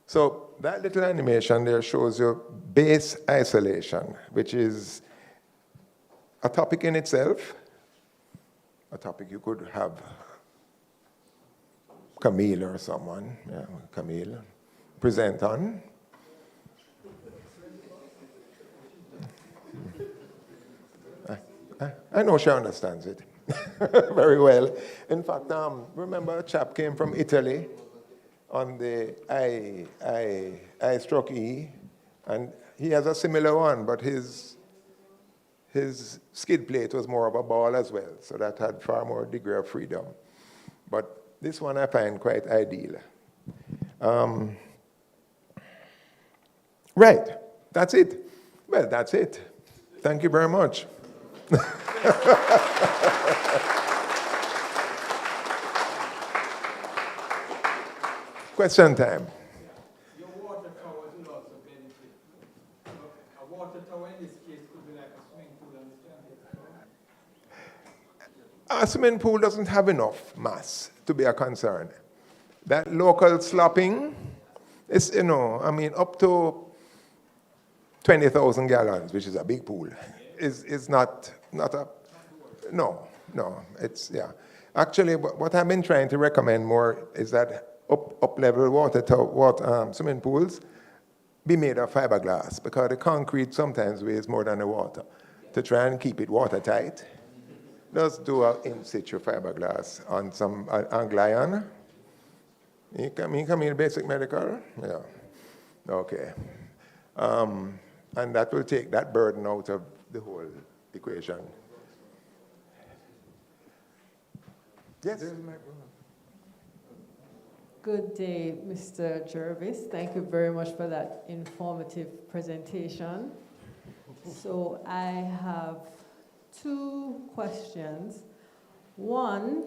So that little animation there shows you base isolation, which is a topic in itself, a topic you could have Camille or someone, Camille, present on. I know she understands it very well. In fact, remember a chap came from Italy on the I/E, and he has a similar one, but his skid plate was more of a ball as well, so that had far more degree of freedom. But this one I find quite ideal. Right, that's it. Well, that's it. Thank you very much. Question time. Our swimming pool doesn't have enough mass to be a concern. That local slopping is, up to 20,000 gallons, which is a big pool, is not a, no, it's, yeah. Actually, what I've been trying to recommend more is that up-level swimming pools be made of fiberglass, because the concrete sometimes weighs more than the water. To try and keep it watertight, just do an in-situ fiberglass on some angle iron. You come in basic medical? Yeah. Okay. And that will take that burden out of the whole equation. Yes? Good day, Mr. Jervis. Thank you very much for that informative presentation. So I have two questions. One,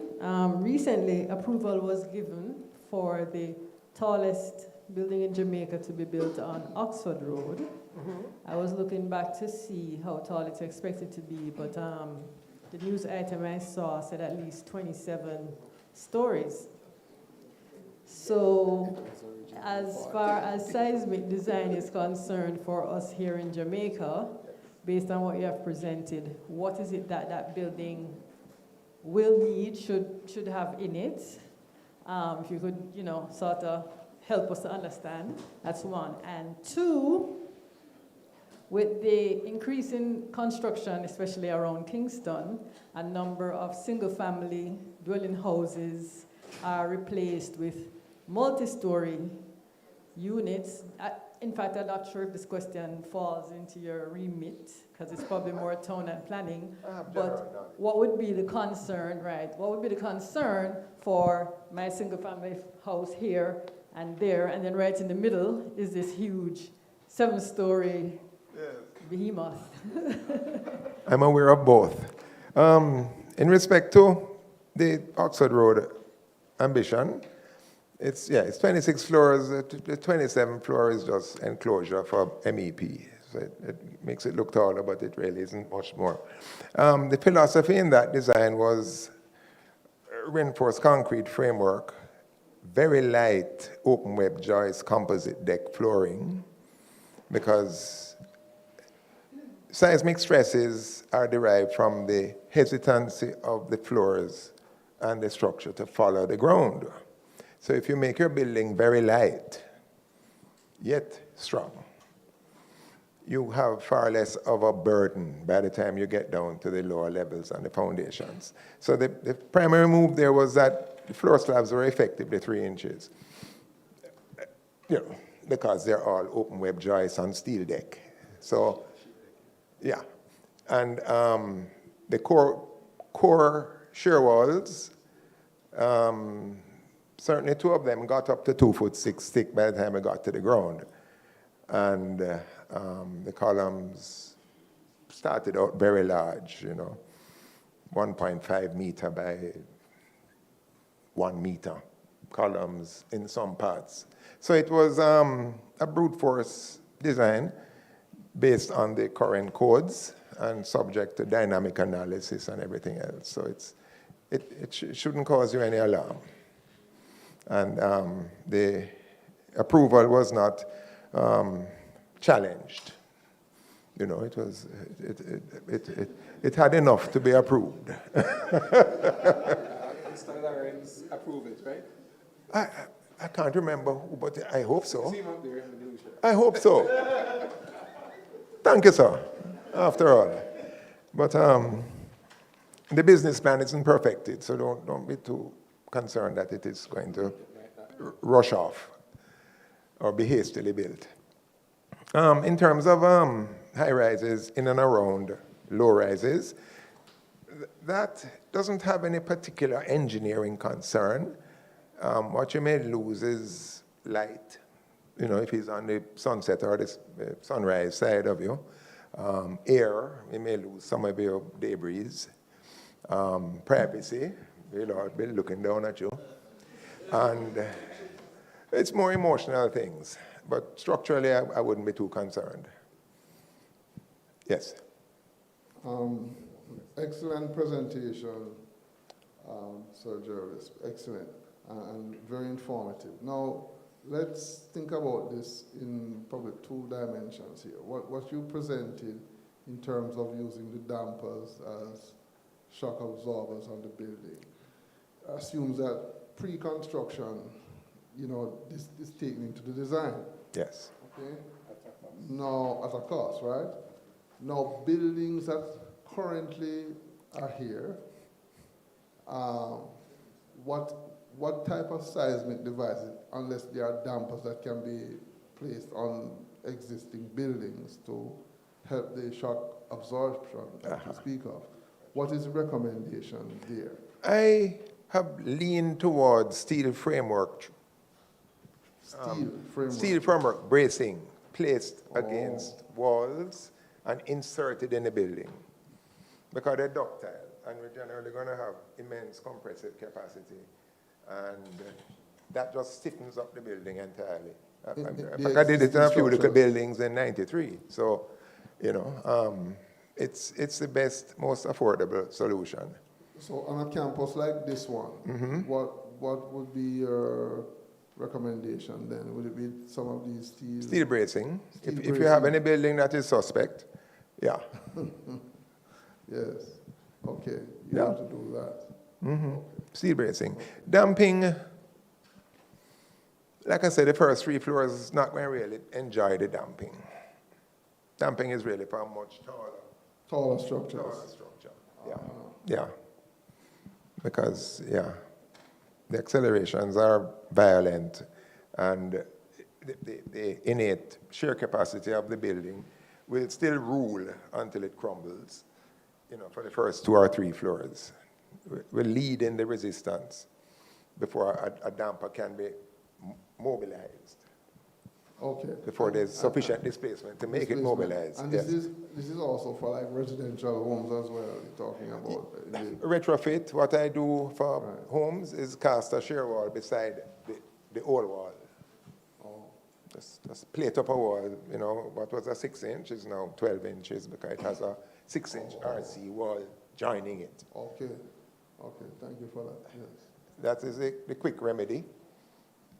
recently approval was given for the tallest building in Jamaica to be built on Oxford Road. Mm-hmm. I was looking back to see how tall it's expected to be, but the news item I saw said at least 27 stories. So as far as seismic design is concerned for us here in Jamaica, based on what you have presented, what is it that that building will need, should have in it? If you could, sort of help us to understand, that's one. And two, with the increase in construction, especially around Kingston, a number of single-family dwelling houses are replaced with multi-story units. In fact, I'm not sure if this question falls into your remit, because it's probably more town and planning. But what would be the concern, right? What would be the concern for my single-family house here and there, and then right in the middle is this huge 7-story behemoth? I'm aware of both. In respect to the Oxford Road ambition, it's 26 floors. The 27th floor is just enclosure for MEP. So it makes it look taller, but it really isn't much more. The philosophy in that design was reinforced concrete framework, very light open web joist composite deck flooring, because seismic stresses are derived from the hesitancy of the floors and the structure to follow the ground. So if you make your building very light, yet strong, you have far less of a burden by the time you get down to the lower levels and the foundations. So the primary move there was that the floor slabs were effectively 3 inches, because they're all open web joists on steel deck. So, yeah. And the core shear walls, certainly 2 of them got up to 2'6" thick by the time I got to the ground. And the columns started out very large, 1.5 meter by 1 meter columns in some parts. So it was a brute force design based on the current codes and subject to dynamic analysis and everything else. So it shouldn't cause you any alarm. And the approval was not challenged. It had enough to be approved. Mr. Lawrence approved it, right? I can't remember who, but I hope so. See him up there in the blue shirt. I hope so. Thank you, sir, after all. But the business plan isn't perfected, so don't be too concerned that it is going to rush off or be hastily built. In terms of high-rises in and around low-rises, that doesn't have any particular engineering concern. What you may lose is light, if it's on the sunset or the sunrise side of you. Air, you may lose some of your debris. Privacy, the Lord will be looking down at you. And it's more emotional things. But structurally, I wouldn't be too concerned. Yes? Excellent presentation Sir Jervis. Excellent and very informative. Now, let's think about this in probably 2 dimensions here. What you presented in terms of using the dampers as shock absorbers on the building assumes that pre-construction, this is taken into the design. Yes. Okay? Now, at a cost, right? Now, buildings that currently are here, what type of seismic devices, unless there are dampers that can be placed on existing buildings to help the shock absorption that you speak of, what is the recommendation there? I have leaned towards steel framework. Steel framework bracing placed against walls and inserted in the building. Because they're ductile, and we're generally going to have immense compressive capacity, and that just stiffens up the building entirely. In fact, I did it in a few little buildings in '93. So, it's the best, most affordable solution. So on a campus like this one, what would be your recommendation then? Would it be some of these steel bracing? If you have any building that is suspect, yeah. Yes. Okay. You have to do that. Okay. Steel bracing. Damping, like I said, the first 3 floors is not going to really enjoy the damping. Damping is really for a much taller structures. Taller structure. Yeah. Because, the accelerations are violent, and the innate shear capacity of the building will still rule until it crumbles, for the first 2 or 3 floors. Will lead in the resistance before a damper can be mobilized. Okay. Before there's sufficient displacement to make it mobilized. And this is also for like residential homes as well, you're talking about. Retrofit, what I do for homes is cast a shear wall beside the old wall. Just plate up a wall, what was a 6 inch is now 12 inches because it has a 6-inch RC wall joining it. Okay, thank you for that, yes. That is the quick remedy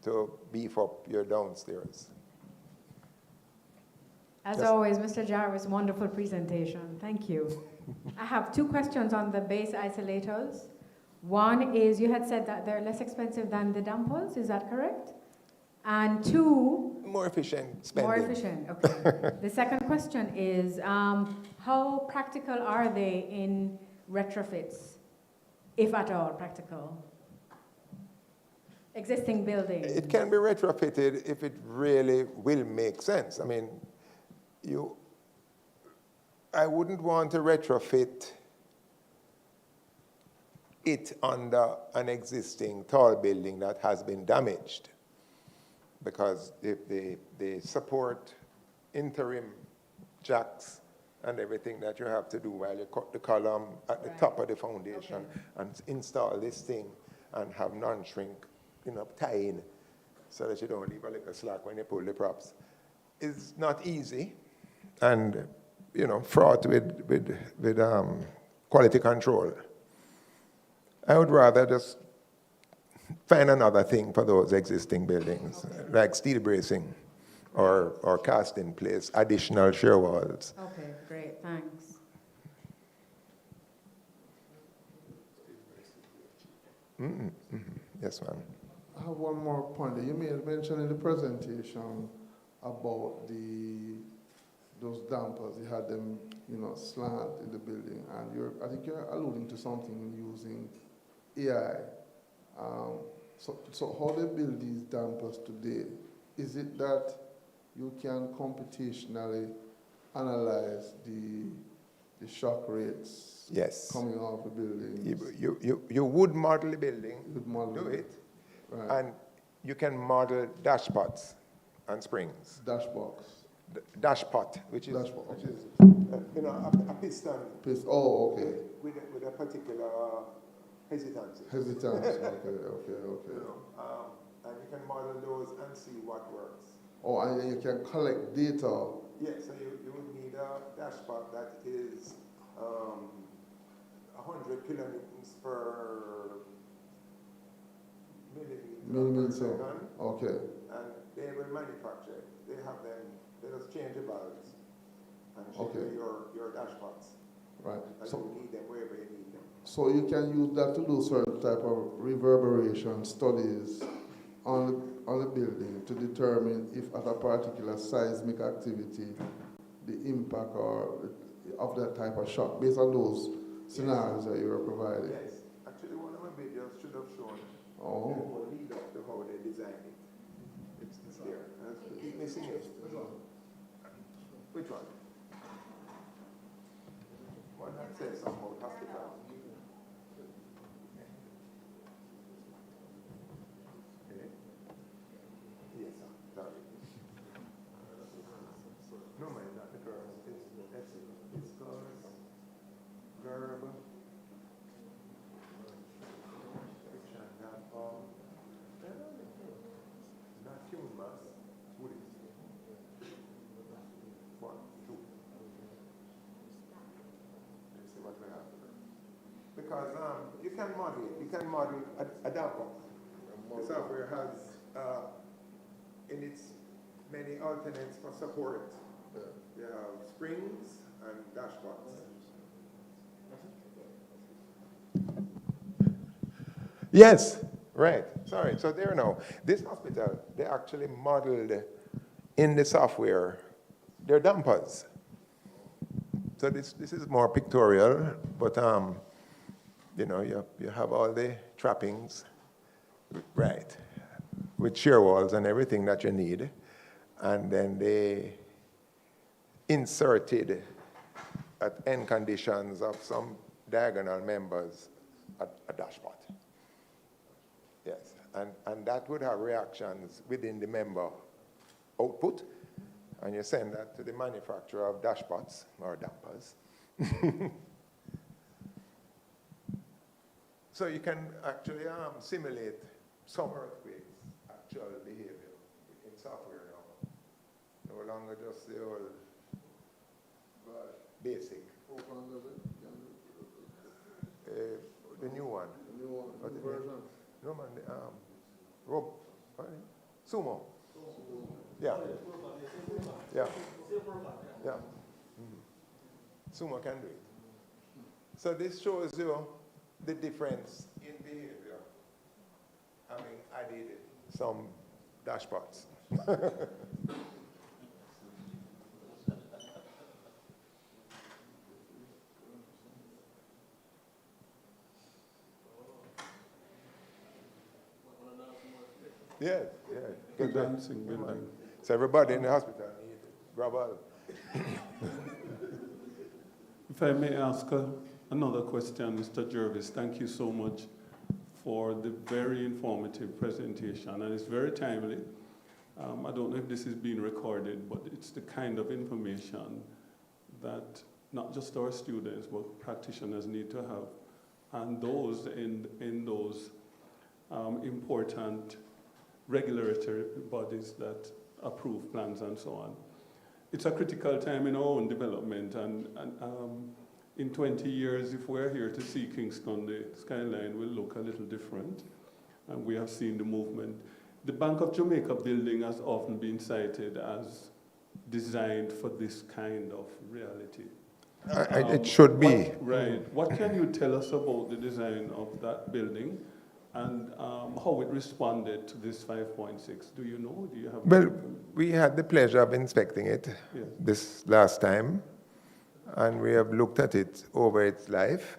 to beef up your downstairs. As always, Mr. Jarvis, wonderful presentation. Thank you. I have 2 questions on the base isolators. One is, you had said that they're less expensive than the dampers, is that correct? And 2... More efficient spending. More efficient, okay. The second question is, how practical are they in retrofits, if at all practical? Existing buildings. It can be retrofitted if it really will make sense. I mean, I wouldn't want to retrofit it under an existing tall building that has been damaged, because they support interim jacks and everything that you have to do while you cut the column at the top of the foundation and install this thing and have non-shrink, tie-in so that you don't leave a little slack when you pull the props. It's not easy and, fraught with quality control. I would rather just find another thing for those existing buildings, like steel bracing or cast in place additional shear walls. Okay, great, thanks. Yes, ma'am. I have one more point. You made mention in the presentation about those dampers. You had them, slant in the building, and I think you're alluding to something using AI. So how they build these dampers today? Is it that you can computationally analyze the shock rates coming off the building? You would model the building, do it, and you can model dashpots and springs. Dashbox. Dashpot, which is, a piston. Oh, okay. With a particular hesitancy. Okay. And you can model those and see what works. Oh, and you can collect data. Yes, so you would need a dashpot that is 100 kilonewtons per Mean so. done, Okay. and they will manufacture it. They have them, they just change the bulbs and ship Okay. your dashboards. Right. And So, you need them wherever you need them. so you can use that to do certain type of reverberation studies on the building to determine if at a particular seismic activity, the impact of that type of shock, based on those scenarios that you were providing. Yes. Actually, one of my videos should have shown Oh. the whole lead up to how they designed it. It's there. Keep missing it. Which one? One that says something about hospital. Okay. Yes, sir. Sorry. No, man, not the girl. It's called Gerb. Fiction, not not human mass. What is it? 1, 2. Let's see what we have. Because you can model it. You can model a damper. The software has in its many alternates for support. You have springs and dashboards. Yes, right. Sorry. So there now. This hospital, they actually modeled in the software their dampers. So this is more pictorial, but you know, you have all the trappings, right, with shear walls and everything that you need, and then they inserted at end conditions of some diagonal members a dashboard. Yes, and that would have reactions within the member output, and you send that to the manufacturer of dashboards or dampers. So you can actually simulate some earthquakes' actual behavior in software now. No longer just the old basic. The new one. The new one, What new the name? version. No man, Sumo. Yeah. Yeah. Yeah. Sumo can do it. So this shows you the difference in behavior, having added some dashboards. Yeah, yeah. The dancing building. So everybody in the hospital need grab all. If I may ask another question, Mr. Jervis, thank you so much for the very informative presentation, and it's very timely. I don't know if this is being recorded, but it's the kind of information that not just our students, but practitioners need to have, and those in those important regulatory bodies that approve plans and so on. It's a critical time in our own development, and in 20 years, if we're here to see Kingston, the skyline will look a little different, and we have seen the movement. The Bank of Jamaica building has often been cited as designed for this kind of reality. It should be. What can you tell us about the design of that building and how it responded to this 5.6? Do you know? Do you have? Well, we had the pleasure of inspecting it this last time, and we have looked at it over its life.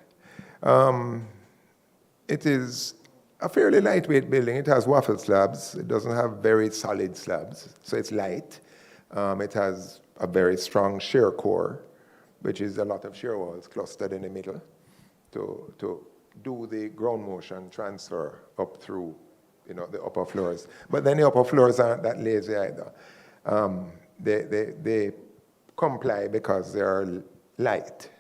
It is a fairly lightweight building. It has waffle slabs. It doesn't have very solid slabs, so it's light. It has a very strong shear core, which is a lot of shear walls clustered in the middle to do the ground motion transfer up through, the upper floors. But then the upper floors aren't that lazy either. They comply because they are light.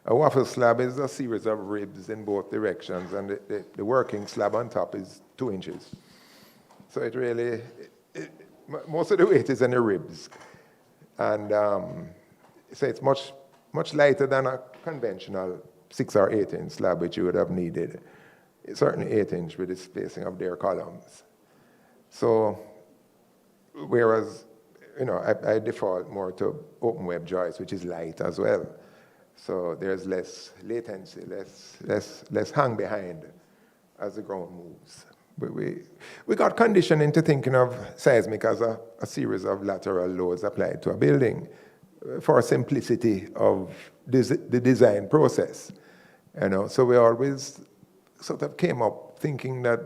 A waffle slab is a series of ribs in both directions, and the working slab on top is 2 inches. So it really, most of the weight is in the ribs. And so it's much lighter than a conventional 6 or 8 inch slab, which you would have needed. It's certainly 8 inch with the spacing of their columns. So, whereas, I default more to open web joists, which is light as well. So there's less latency, less hang behind as the ground moves. But we got conditioned into thinking of seismic as a series of lateral loads applied to a building for simplicity of the design process. So we always sort of came up thinking that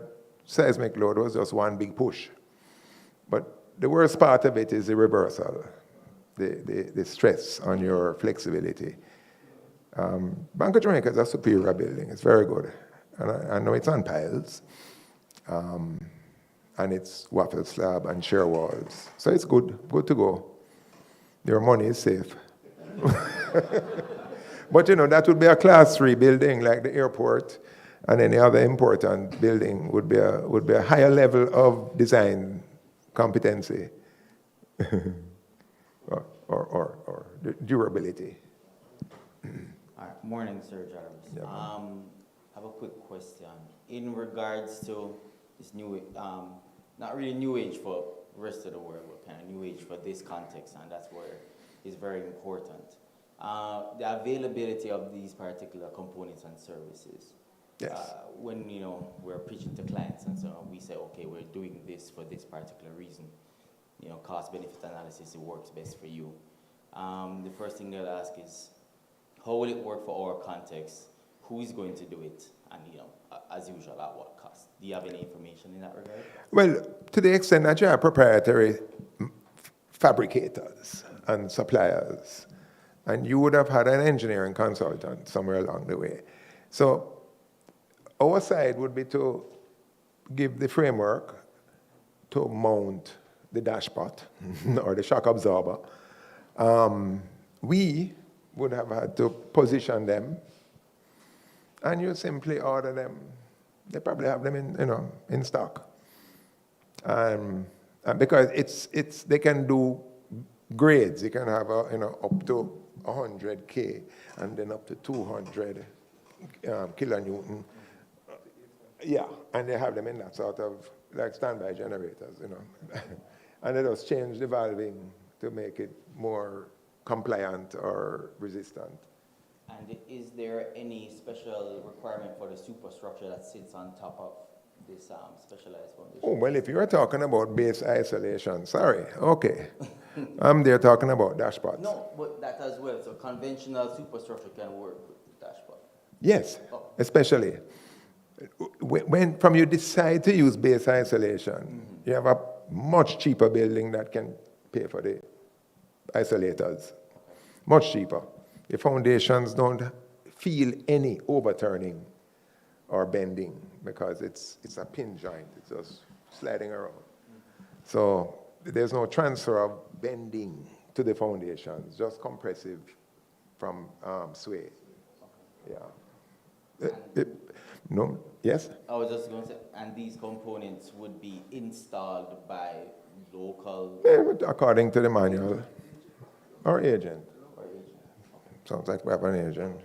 seismic load was just one big push. But the worst part of it is the reversal, the stress on your flexibility. Bank of Jamaica is a superior building. It's very good. And I know it's on piles. And it's waffle slab and shear walls. So it's good to go. Your money is safe. But that would be a class 3 building like the airport, and any other important building would be a higher level of design competency or durability. All right. Morning, Sir Jarvis. Yeah. I have a quick question. In regards to this new, not really new age for the rest of the world, but kind of new age for this context, and that's where it's very important. The availability of these particular components and services. Yes. When we're pitching to clients and so on, we say, okay, we're doing this for this particular reason. Cost-benefit analysis, it works best for you. The first thing they'll ask is, how will it work for our context? Who is going to do it? And as usual, at what cost? Do you have any information in that regard? Well, to the extent that you have proprietary fabricators and suppliers, and you would have had an engineering consultant somewhere along the way. So our side would be to give the framework to mount the dashpot or the shock absorber. We would have had to position them, and you simply order them. They probably have them in stock. And because they can do grades. You can have up to 100K and then up to 200 kilonewton. Yeah, and they have them in that sort of like standby generators, and they just change the valving to make it more compliant or resistant. And is there any special requirement for the superstructure that sits on top of this specialized foundation? Oh, well, if you're talking about base isolation, sorry, okay. I'm there talking about dashpots. No, but that as well. So conventional superstructure can work with the dashpot. Yes, Oh. especially. When from you decide to use base isolation, you have a much cheaper building that can pay for the isolators. Much cheaper. The foundations don't feel any overturning or bending because it's a pin joint. It's just sliding around. So there's no transfer of bending to the foundations, just compressive from sway. Yeah. No, yes? I was just going to say, and these components would be installed by local... According to the manual. Or agent. Or agent. Sounds like we have an agent.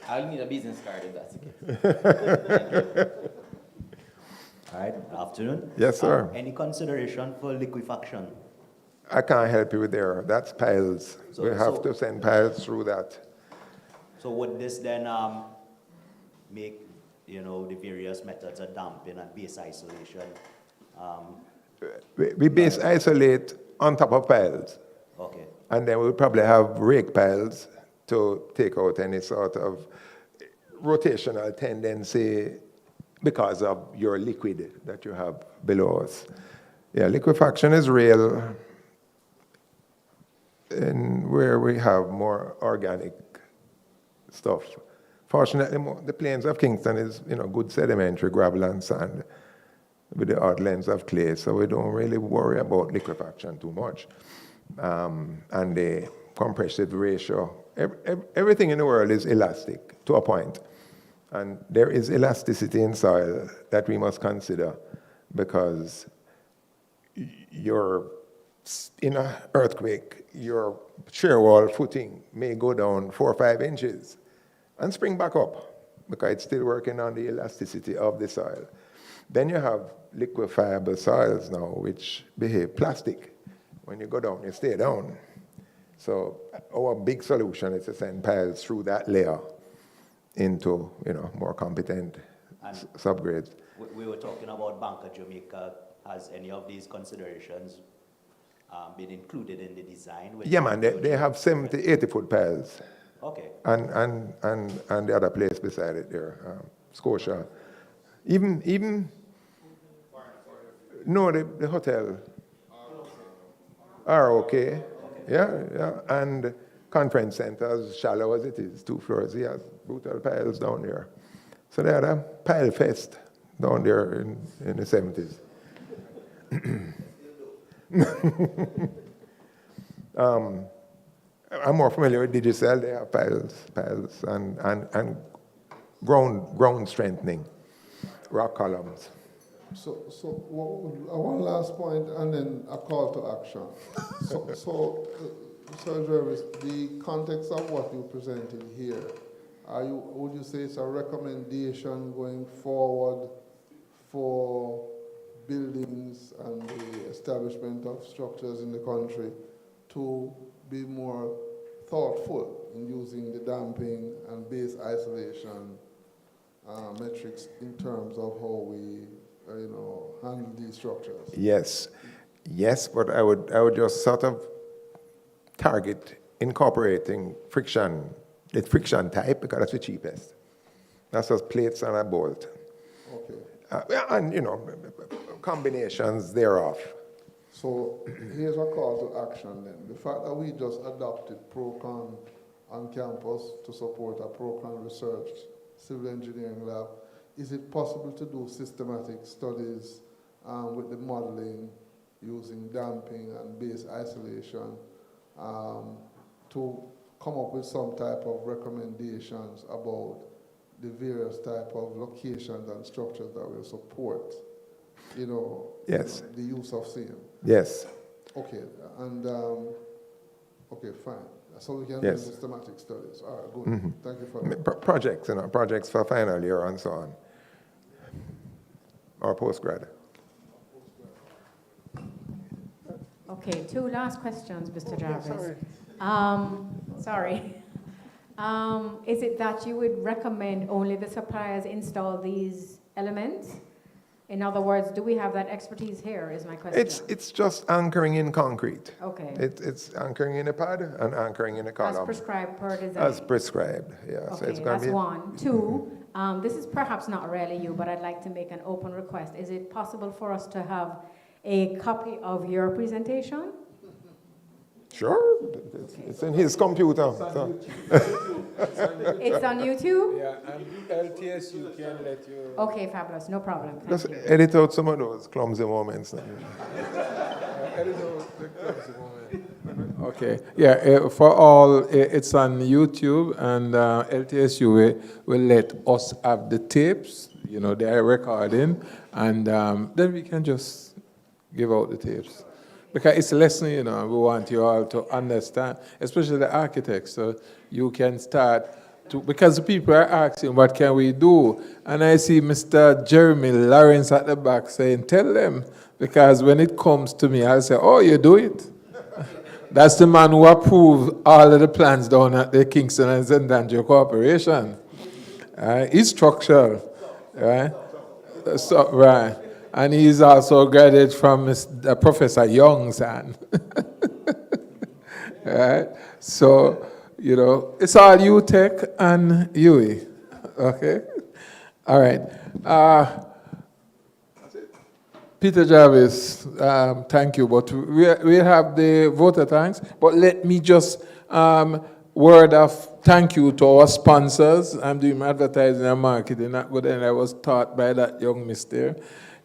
I'll need a business card if that's the case. All right, good afternoon. Yes, sir. Any consideration for liquefaction? I can't help you there. That's piles. We have to send piles through that. So would this then make, the various methods of damping and base isolation? We base isolate on top of piles. Okay. And then we'll probably have rake piles to take out any sort of rotational tendency because of your liquid that you have below us. Yeah, liquefaction is real in where we have more organic stuff. Fortunately, the plains of Kingston is, good sedimentary gravel and sand with the outlands of clay, so we don't really worry about liquefaction too much. And the compressive ratio, everything in the world is elastic to a point. And there is elasticity in soil that we must consider because in an earthquake, your shear wall footing may go down 4 or 5 inches and spring back up because it's still working on the elasticity of the soil. Then you have liquefiable soils now, which behave plastic. When you go down, you stay down. So our big solution is to send piles through that layer into, more competent subgrades. We were talking about Bank of Jamaica. Has any of these considerations been included in the design? Yeah, man, they have 70, 80-foot piles. Okay. And the other place beside it there, Scotia. Even no, the hotel are okay. Yeah. And conference center, as shallow as it is, 2 floors, he has brutal piles down there. So they had a pile fest down there in the 70s. I'm more familiar with Digicel. They have piles and ground strengthening, rock columns. So one last point and then a call to action. So Sir Jervis, the context of what you presented here, would you say it's a recommendation going forward for buildings and the establishment of structures in the country to be more thoughtful in using the damping and base isolation metrics in terms of how we handle these structures? Yes, but I would just sort of target incorporating friction, the friction type, because that's the cheapest. That's just plates and a bolt. Okay. And combinations thereof. So here's a call to action then. The fact that we just adopted ProCon on campus to support a ProCon research civil engineering lab, is it possible to do systematic studies with the modeling using damping and base isolation to come up with some type of recommendations about the various type of locations and structures that will support, yes, the use of CM? Yes. Okay, and okay, fine. So we can Yes. do systematic studies. All right, good. Mm-hmm. Thank you for that. Projects for final year and so on, or postgrad. Okay, 2 last questions, Mr. Jarvis. Sorry. Is it that you would recommend only the suppliers install these elements? In other words, do we have that expertise here, is my question. It's just anchoring in concrete. Okay. It's anchoring in a pad and anchoring in a column. As prescribed per design. As prescribed, yeah. So Okay, it's going that's to be 1. 2, this is perhaps not really you, but I'd like to make an open request. Is it possible for us to have a copy of your presentation? Sure, it's in his computer. So. It's on YouTube? Yeah, and LTSU can let you. Okay, fabulous, no problem. Thank Just you. edit out some of those clumsy moments. Edit out the clumsy moment. Okay, yeah, for all, it's on YouTube, and LTSU will let us have the tapes, they're recording, and then we can just give out the tapes. Because it's a lesson, we want you all to understand, especially the architects, so you can start to, because the people are asking, what can we do? And I see Mr. Jeremy Lawrence at the back saying, tell them, because when it comes to me, I'll say, oh, you do it. That's the man who approved all of the plans down at the Kingston and St. Andrew Corporation. He's structural, right? So, right. And he's also graduated from Professor Young's hand. Right? So, it's all UTech and UE. Okay? All right. Peter Jarvis, thank you. But we have the voter thanks. But let me just word of thank you to our sponsors. I'm doing my advertising and marketing, but then I was taught by that young mister.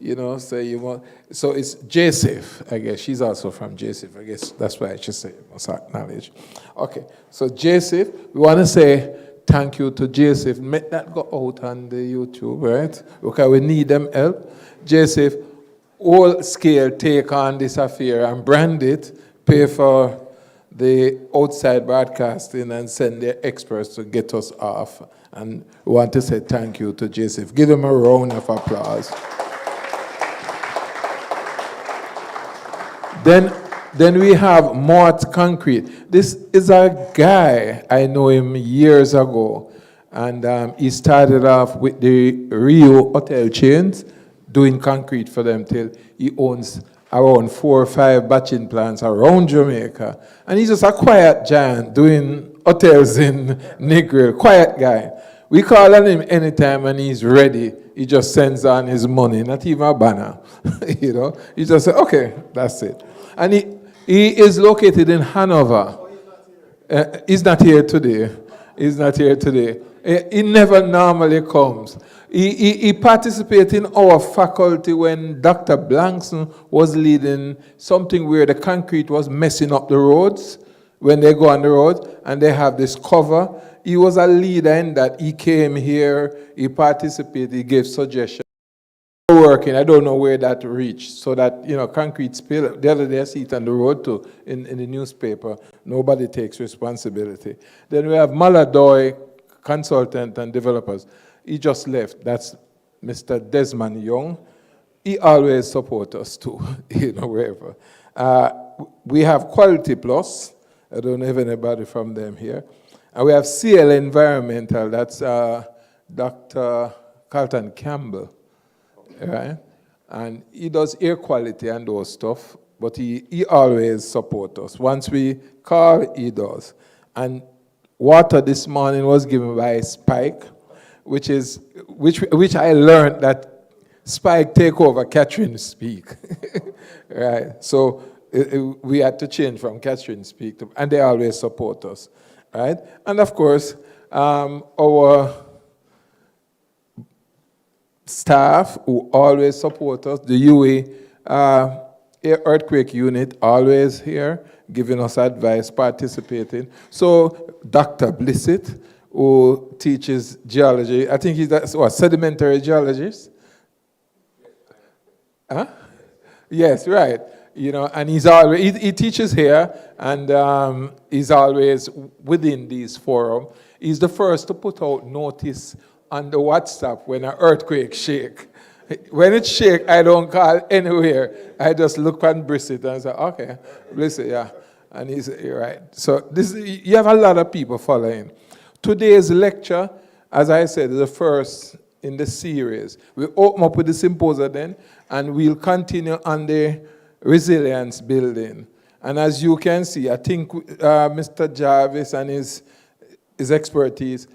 So it's JSIF, I guess. She's also from JSIF, I guess. That's why I should say, must acknowledge. Okay, so JSIF, we want to say thank you to JSIF. Make that go out on the YouTube, right? Okay, we need them help. JSIF, all scale take on this affair and brand it, pay for the outside broadcasting and send their experts to get us off. And we want to say thank you to JSIF. Give them a round of applause. Then we have Mort Concrete. This is a guy, I know him years ago, and he started off with the Rio hotel chains, doing concrete for them till he owns around 4 or 5 batching plants around Jamaica. And he's just a quiet giant doing hotels in Negril, quiet guy. We call on him anytime and he's ready. He just sends on his money, not even a banner. You know, he just says, okay, that's it. And he is located in Hanover. He's not here today. He's not here today. He never normally comes. He participated in our faculty when Dr. Blankson was leading something where the concrete was messing up the roads when they go on the road, and they have this cover. He was a leader in that. He came here, he participated, he gave suggestions. Working, I don't know where that reached, so that, you know, concrete spill. The other day I see it on the road too, in the newspaper. Nobody takes responsibility. Then we have Maladoy, consultant and developers. He just left. That's Mr. Desmond Young. He always supports us too, you know, wherever. We have Quality Plus. I don't have anybody from them here. And we have CL Environmental. That's Dr. Carlton Campbell, right? And he does air quality and those stuff, but he always supports us. Once we call, he does. And water this morning was given by Spike, which I learned that Spike take over Catherine Speak, right? So we had to change from Catherine Speak to, and they always support us, right? And of course, our staff who always support us, the UA Earthquake Unit, always here, giving us advice, participating. So Dr. Blissett, who teaches geology, I think he's a sedimentary geologist? Huh? Yes, right. You know, and he's always, he teaches here, and he's always within these forums. He's the first to put out notice on the WhatsApp when an earthquake shake. When it shake, I don't call anywhere. I just look on Blissett and say, okay, Blissett, yeah. And he's right. So you have a lot of people following. Today's lecture, as I said, is the first in the series. We'll open up with the symposium then, and we'll continue on the resilience building. And as you can see, I think Mr. Jarvis and his expertise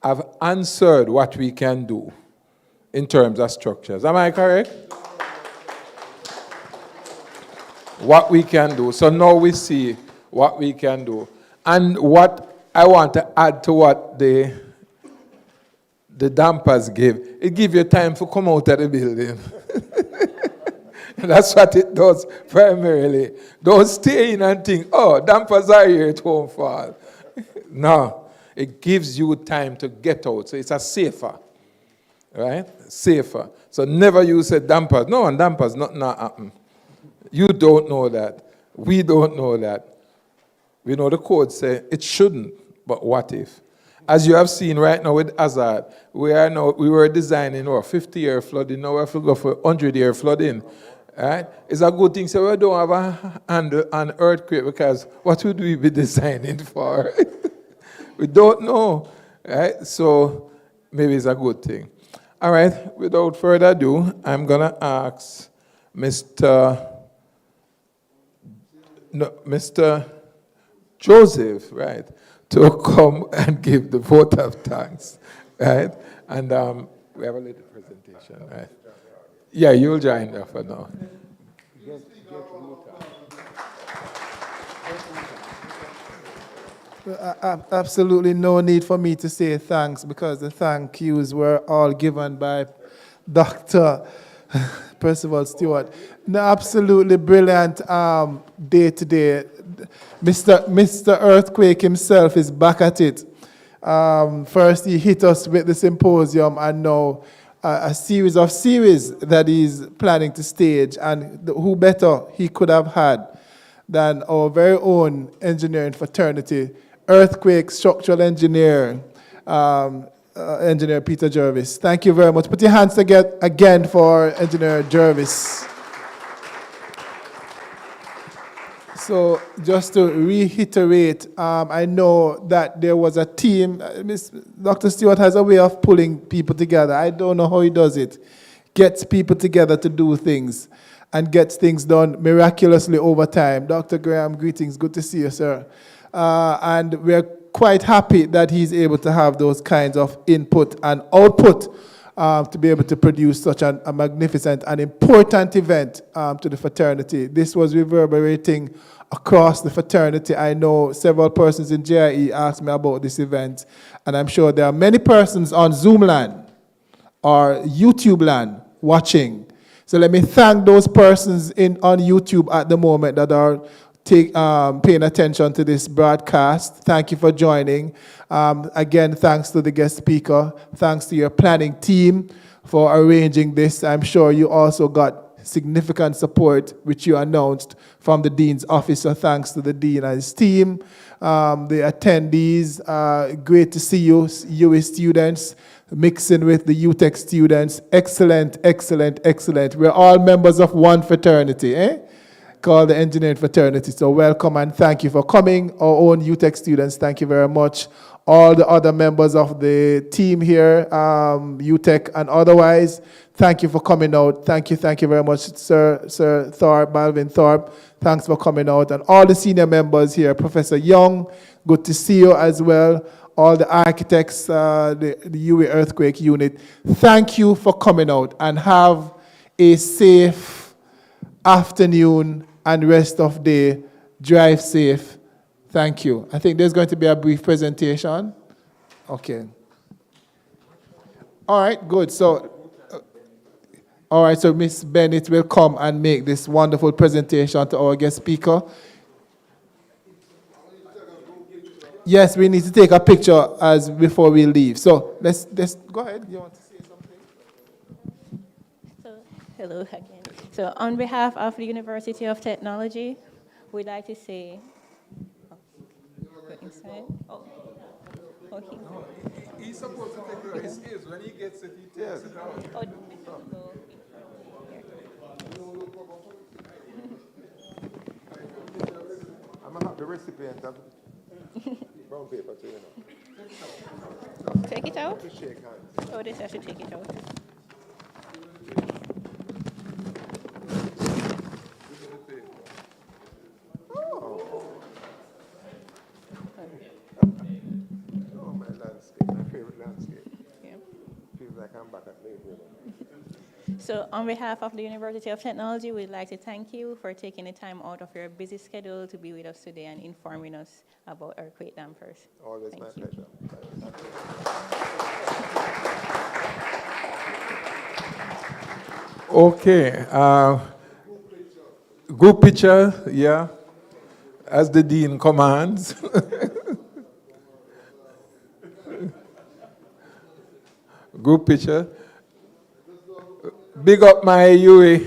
have answered what we can do in terms of structures. Am I correct? What we can do. So now we see what we can do. And what I want to add to what the dampers give, it gives you time to come out of the building. That's what it does primarily. Don't stay in and think, oh, dampers are here, it won't fall. No, it gives you time to get out. So it's a safer, right? Safer. So never use a dampers. No, on dampers, nothing happen. You don't know that. We don't know that. We know the code say it shouldn't, but what if? As you have seen right now with Hazard, we were designing our 50-year flooding, now we have to go for 100-year flooding. Right? It's a good thing, so we don't have an earthquake, because what would we be designing for? We don't know. Right? So maybe it's a good thing. All right, without further ado, I'm going to ask Mr. Joseph, right, to come and give the vote of thanks, right? And we have a little presentation, right? Yeah, you'll join there for now. Absolutely no need for me to say thanks, because the thank yous were all given by Dr. Percival Stewart. No, absolutely brilliant day today. Mr. Earthquake himself is back at it. First he hit us with the symposium, and now a series that he's planning to stage, and who better he could have had than our very own engineering fraternity, earthquake structural engineer, Engineer Peter Jervis. Thank you very much. Put your hands together again for Engineer Jervis. So just to reiterate, I know that there was a team. Dr. Stewart has a way of pulling people together. I don't know how he does it. Gets people together to do things and gets things done miraculously over time. Dr. Graham, greetings. Good to see you, sir. And we're quite happy that he's able to have those kinds of input and output to be able to produce such a magnificent and important event to the fraternity. This was reverberating across the fraternity. I know several persons in JIE asked me about this event, and I'm sure there are many persons on Zoom land or YouTube land watching. So let me thank those persons on YouTube at the moment that are paying attention to this broadcast. Thank you for joining. Again, thanks to the guest speaker. Thanks to your planning team for arranging this. I'm sure you also got significant support, which you announced from the Dean's office. So thanks to the Dean and his team. The attendees, great to see you, UA students, mixing with the UTech students. Excellent, excellent, excellent. We're all members of one fraternity, called the Engineering Fraternity. So welcome and thank you for coming. Our own UTech students, thank you very much. All the other members of the team here, UTech and otherwise, thank you for coming out. Thank you very much, Sir Thorpe, Balvin Thorpe. Thanks for coming out. And all the senior members here, Professor Young, good to see you as well. All the architects, the UA Earthquake Unit, thank you for coming out and have a safe afternoon and rest of day. Drive safe. Thank you. I think there's going to be a brief presentation. Okay. All right, good. So, Ms. Bennett will come and make this wonderful presentation to our guest speaker. Yes, we need to take a picture before we leave. So let's go ahead. You want to say something? So, hello again. So on behalf of the University of Technology, we'd like to say, go inside. Okay. He's supposed to take it out. His ears. When he gets it, he takes it out. Oh, I'm going to have the recipient of brown paper too, Take it out? To shake hands. Oh, this has to take it out. Oh, my landscape, my favorite landscape. Yeah. Feels like I'm back at Lake River. So on behalf of the University of Technology, we'd like to thank you for taking the time out of your busy schedule to be with us today and informing us about Earthquake Dampers. Always my pleasure. Okay. Group picture, yeah, as the Dean commands. Group picture. Big up my UA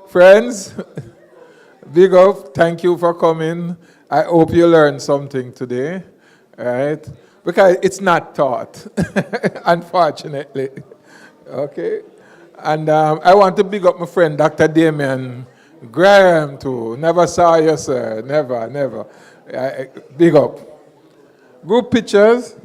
friends. Big up. Thank you for coming. I hope you learned something today, right? Because it's not taught, unfortunately. Okay? And I want to big up my friend, Dr. Damian Graham, too. Never saw you, sir. Never. Big up. Group pictures.